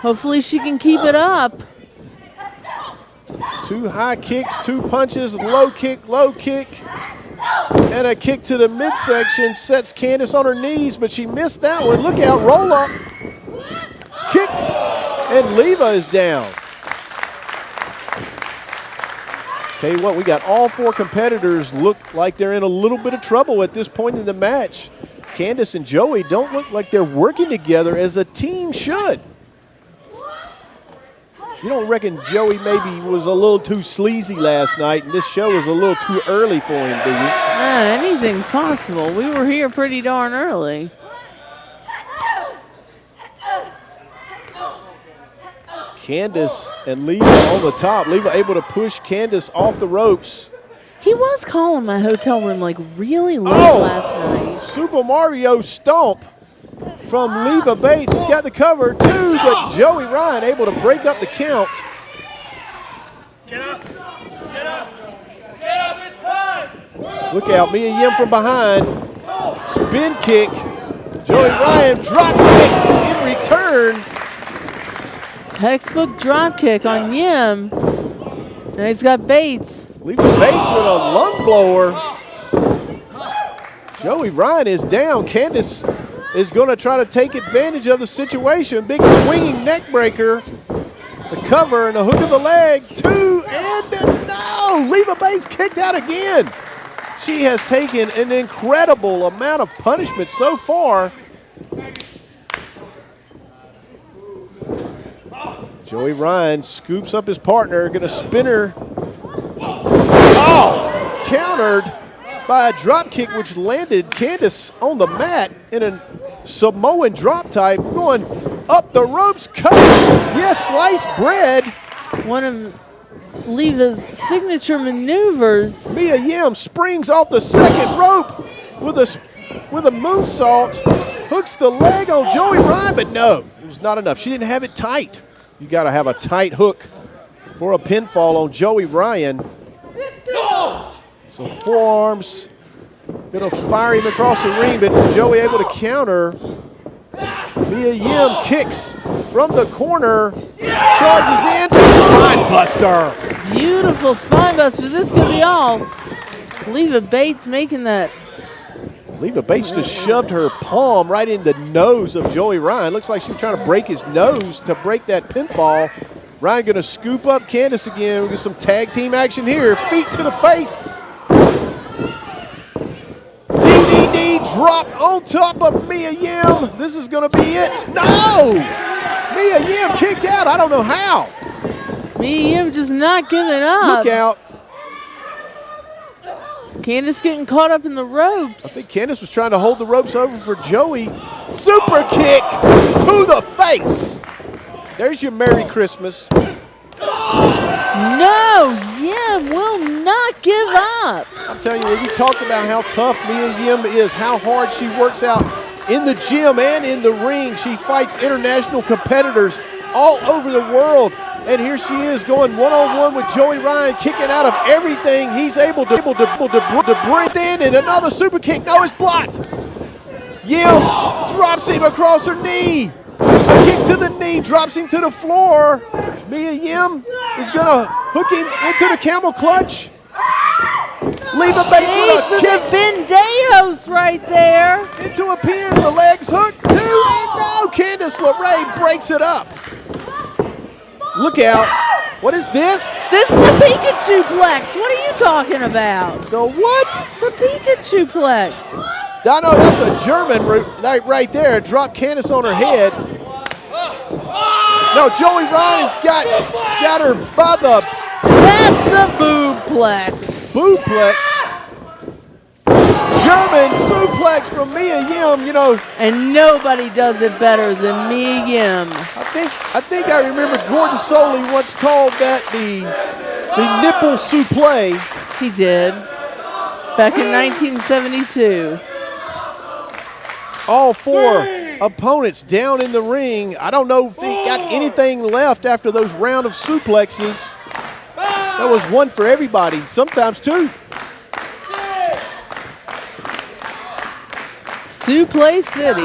Hopefully she can keep it up. 2 high kicks, 2 punches, low kick, and a kick to the midsection sets Candice on her knees, but she missed that one. Look out, roll up, kick, and Leva is down. Tell you what, we got all 4 competitors look like they're in a little bit of trouble at this point in the match. Candice and Joey don't look like they're working together as a team should. You don't reckon Joey maybe was a little too sleazy last night and this show was a little too early for him, do you? Anything's possible. We were here pretty darn early. Candice and Leva on the top. Leva able to push Candice off the ropes. He was calling my hotel room like really late last night. Super Mario stomp from Leva Bates. She's got the cover too, but Joey Ryan able to break up the count. Get up, it's time. Look out, Mia Yim from behind. Spin kick. Joey Ryan drop kick in return. Textbook drop kick on Yim. Now he's got Bates. Leva Bates with a lung blower. Joey Ryan is down. Candice is going to try to take advantage of the situation. Big swinging neck breaker. The cover and a hook of the leg. 2 and no! Leva Bates kicked out again. She has taken an incredible amount of punishment so far. Joey Ryan scoops up his partner, going to spin her. Oh! Countered by a drop kick which landed Candice on the mat in a Samoan drop type. Going up the ropes, cut. Yes, sliced bread. One of Leva's signature maneuvers. Mia Yim springs off the second rope with a moonsault. Hooks the leg on Joey Ryan, but no, it was not enough. She didn't have it tight. You got to have a tight hook for a pinfall on Joey Ryan. Some forearms. Gonna fire him across the ring, but Joey able to counter. Mia Yim kicks from the corner. Charges in. Spine buster. Beautiful spine buster. This could be all. Leva Bates making that. Leva Bates just shoved her palm right in the nose of Joey Ryan. Looks like she was trying to break his nose to break that pinfall. Ryan gonna scoop up Candice again. We get some tag team action here. Feet to the face. DVD drop on top of Mia Yim. This is gonna be it. No! Mia Yim kicked out. I don't know how. Mia Yim just not giving up. Look out. Candice getting caught up in the ropes. I think Candice was trying to hold the ropes over for Joey. Super kick to the face. There's your Merry Christmas. No, Yim will not give up. I'm telling you, we talked about how tough Mia Yim is, how hard she works out in the gym and in the ring. She fights international competitors all over the world. And here she is going one-on-one with Joey Ryan, kicking out of everything he's able to bring in, and another super kick. No, it's blocked. Yim drops him across her knee. A kick to the knee, drops him to the floor. Mia Yim is going to hook him into the camel clutch. Leva Bates with a kick. The Bendeos right there. Into a pin, the legs hooked, 2 and no. Candice LeRae breaks it up. Look out. What is this? This is the Pikachu Plex. What are you talking about? So what? The Pikachu Plex. Dino, that's a German right there. Drop Candice on her head. No, Joey Ryan has got her by the... That's the Boobplex. Boobplex. German suplex from Mia Yim, you know. And nobody does it better than Mia Yim. I think I remember Gordon Soley once called that the nipple suplex. He did. Back in 1972. All four opponents down in the ring. I don't know if he got anything left after those round of suplexes. That was one for everybody, sometimes two. Suplex City.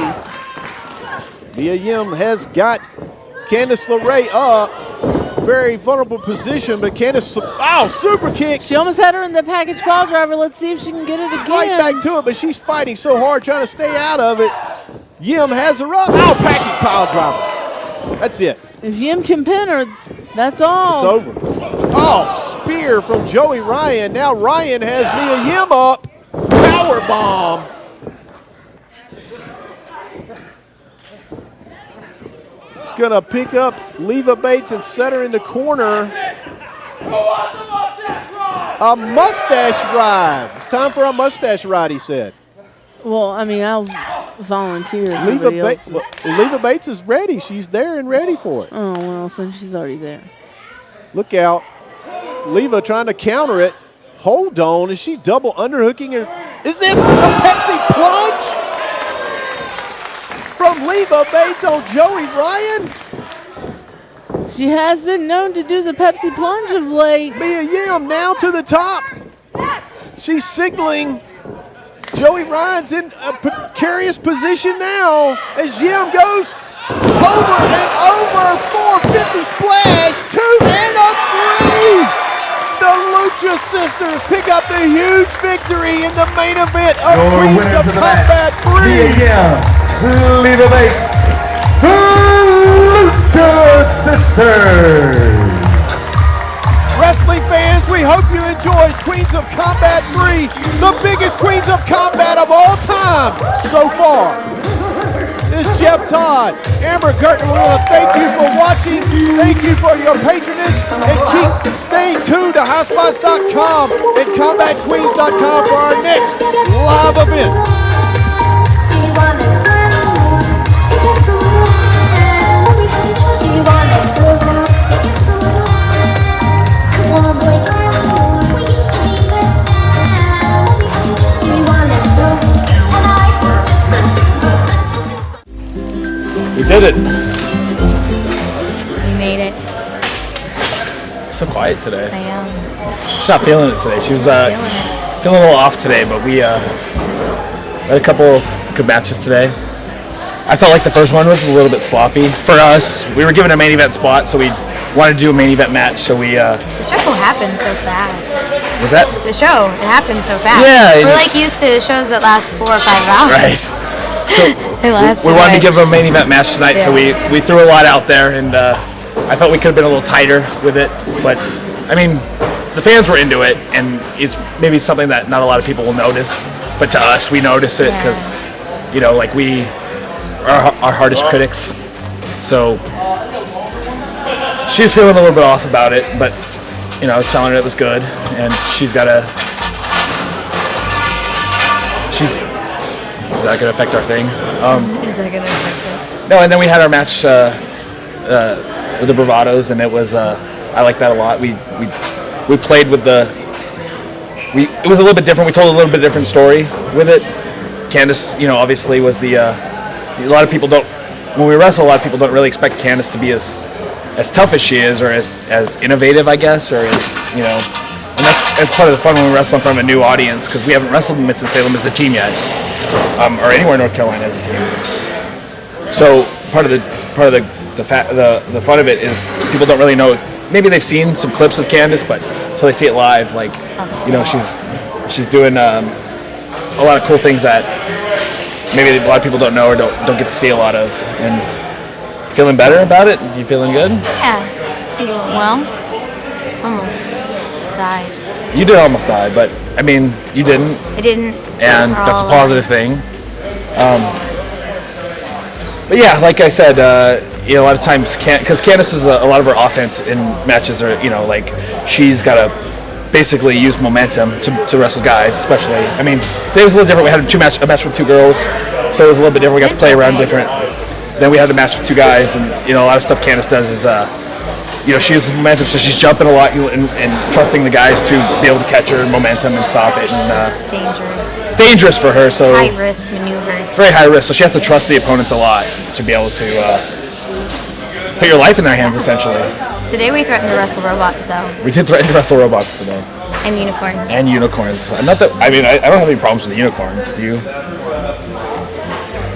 Mia Yim has got Candice LeRae up. Very vulnerable position, but Candice, super kick. She almost had her in the package pile driver. Let's see if she can get it again. Right back to it, but she's fighting so hard trying to stay out of it. Yim has her up. Package pile driver. That's it. If Yim can pin her, that's all. It's over. Spear from Joey Ryan. Now Ryan has Mia Yim up. Power bomb. He's going to pick up Leva Bates and set her in the corner. A mustache ride. It's time for a mustache ride, he said. Well, I mean, I'll volunteer. Leva Bates is ready. She's there and ready for it. Oh, well, since she's already there. Look out. Leva trying to counter it. Hold on. Is she double underhooking her? Is this a Pepsi plunge? From Leva Bates on Joey Ryan? She has been known to do the Pepsi plunge of late. Mia Yim now to the top. She's signaling. Joey Ryan's in a precarious position now as Yim goes over and over. 450 splash, 2 and a 3. The Lucha Sisters pick up the huge victory in the main event of Queens of Combat 3. Mia Yim, Leva Bates, the Lucha Sisters. Wrestling fans, we hope you enjoyed Queens of Combat 3, the biggest Queens of Combat of all time so far. This is Jeff Todd, Amber Gertner. We want to thank you for watching. Thank you for your patronage. And keep staying tuned to hijinx.com and combatqueens.com for our next live event. We did it. We made it. So quiet today. I am. She's not feeling it today. She was feeling a little off today, but we had a couple good matches today. I felt like the first one was a little bit sloppy for us. We were given a main event spot, so we wanted to do a main event match. So we. The show happened so fast. Was that? The show, it happened so fast. Yeah. We're like used to shows that last 4 or 5 hours. Right. So we wanted to give them a main event match tonight, so we threw a lot out there, and I felt we could have been a little tighter with it. But I mean, the fans were into it, and it's maybe something that not a lot of people will notice, but to us, we notice it because, you know, like we are our hardest critics. So she was feeling a little bit off about it, but you know, I was telling her it was good, and she's got to. Is that going to affect our thing? Is that going to affect us? No, and then we had our match with the Bravados, and it was I like that a lot. We played with it was a little bit different. We told a little bit different story with it. Candice, you know, obviously was a lot of people don't, when we wrestle, a lot of people don't really expect Candice to be as tough as she is, or as innovative, I guess, or as, you know, and that's part of the fun when we wrestle in front of a new audience, because we haven't wrestled in Winston-Salem as a team yet. Or anywhere in North Carolina as a team. So part of the fun of it is people don't really know. Maybe they've seen some clips of Candice, but until they see it live, like, you know, she's doing a lot of cool things that maybe a lot of people don't know or don't get to see a lot of. And feeling better about it? You feeling good? Yeah, I think it went well. Almost died. You did almost die, but I mean, you didn't. I didn't. And that's a positive thing. But yeah, like I said, you know, a lot of times, because Candice is a lot of her offense in matches are, you know, like she's got to basically use momentum to wrestle guys, especially. I mean, today was a little different. We had a match with 2 girls, so it was a little bit different. We got to play around different. Then we had the match with 2 guys, and a lot of stuff Candice does is, she uses momentum, so she's jumping a lot and trusting the guys to be able to catch her momentum and stop it. And It's dangerous. it's dangerous for her, so High risk maneuvers. it's very high risk. So she has to trust the opponents a lot to be able to put your life in their hands, essentially. Today we threatened to wrestle robots, though, We did threaten to wrestle robots today. and unicorns. And unicorns. Not that I don't have any problems with the unicorns. Do you?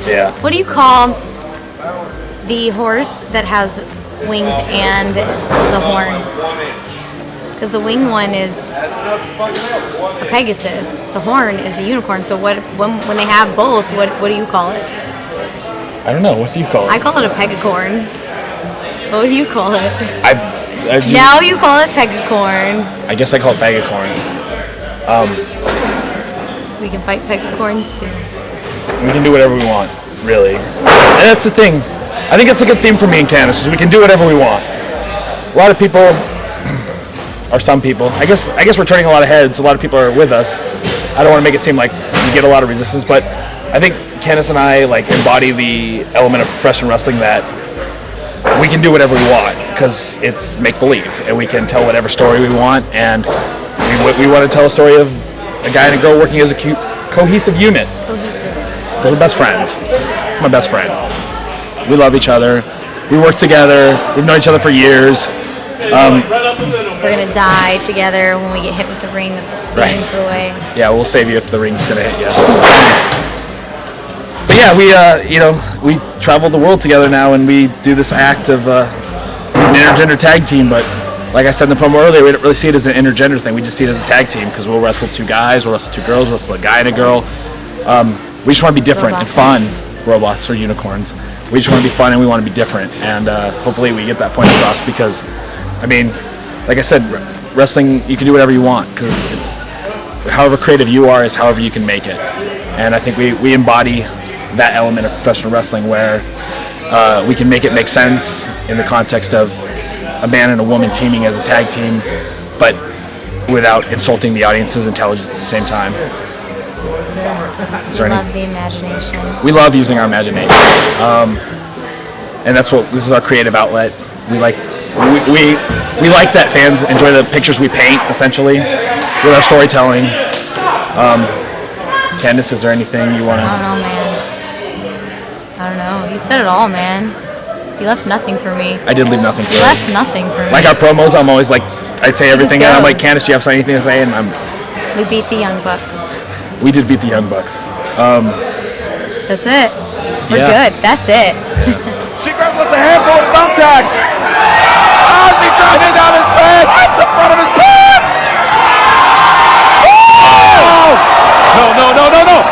Yeah. What do you call the horse that has wings and the horn? Because the wing one is a Pegasus, the horn is the unicorn. So when they have both, what do you call it? I don't know. What do you call it? I call it a pegacorn. What do you call it? I Now you call it pegacorn. I guess I call it pegacorn. We can fight pegacorns too. We can do whatever we want, really. And that's the thing. I think it's a good theme for me and Candice, is we can do whatever we want. A lot of people, or some people, I guess we're turning a lot of heads. A lot of people are with us. I don't want to make it seem like we get a lot of resistance, but I think Candice and I embody the element of professional wrestling that we can do whatever we want because it's make-believe, and we can tell whatever story we want, and we want to tell a story of a guy and a girl working as a cohesive unit. We're best friends. It's my best friend. We love each other. We work together. We've known each other for years. We're gonna die together when we get hit with the ring that's being thrown away. Yeah, we'll save you if the ring's gonna hit you. But yeah, we travel the world together now, and we do this act of an intergender tag team. But like I said in the promo earlier, we don't really see it as an intergender thing. We just see it as a tag team because we'll wrestle 2 guys, we'll wrestle 2 girls, we'll wrestle a guy and a girl. We just want to be different and fun. Robots or unicorns. We just want to be fun and we want to be different. And hopefully we get that point across because, like I said, wrestling, you can do whatever you want because it's however creative you are is however you can make it. And I think we embody that element of professional wrestling where we can make it make sense in the context of a man and a woman teaming as a tag team, but without insulting the audience's intelligence at the same time. We love the imagination. We love using our imagination, and this is our creative outlet. We like that fans enjoy the pictures we paint, essentially, with our storytelling. Candice, is there anything you want to? I don't know, man. I don't know. You said it all, man. You left nothing for me. I did leave nothing for you. you. Left nothing for me. Like our promos, I'm always like, I'd say everything, and I'm like, Candice, do you have anything to say? And we beat the Young Bucks. We did beat the Young Bucks. That's it. We're good. That's it. She grabs with a handful of thumbtacks. Oh, she drops it down his pants. Right the front of his pants. Oh! No. Unbelievable!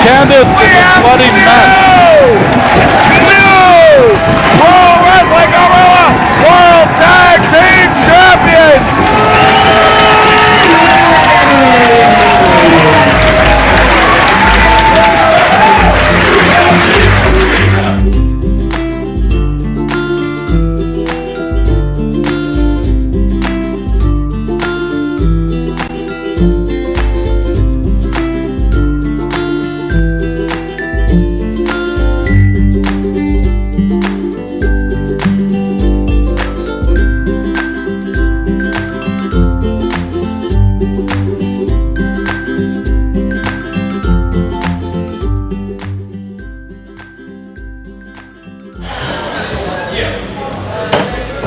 Candice is a bloody mess. New Pro Wrestling Gorilla World Tag Team Champions!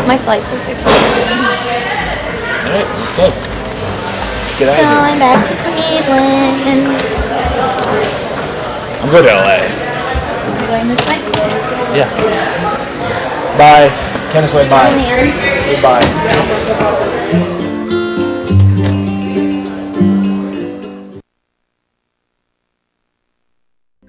My flight's at 6:30. Alright, let's go. Let's get out of here. Going back to Cleveland. I'm going to LA. You going this way? Yeah. Bye. Candice, bye. Bye. Goodbye.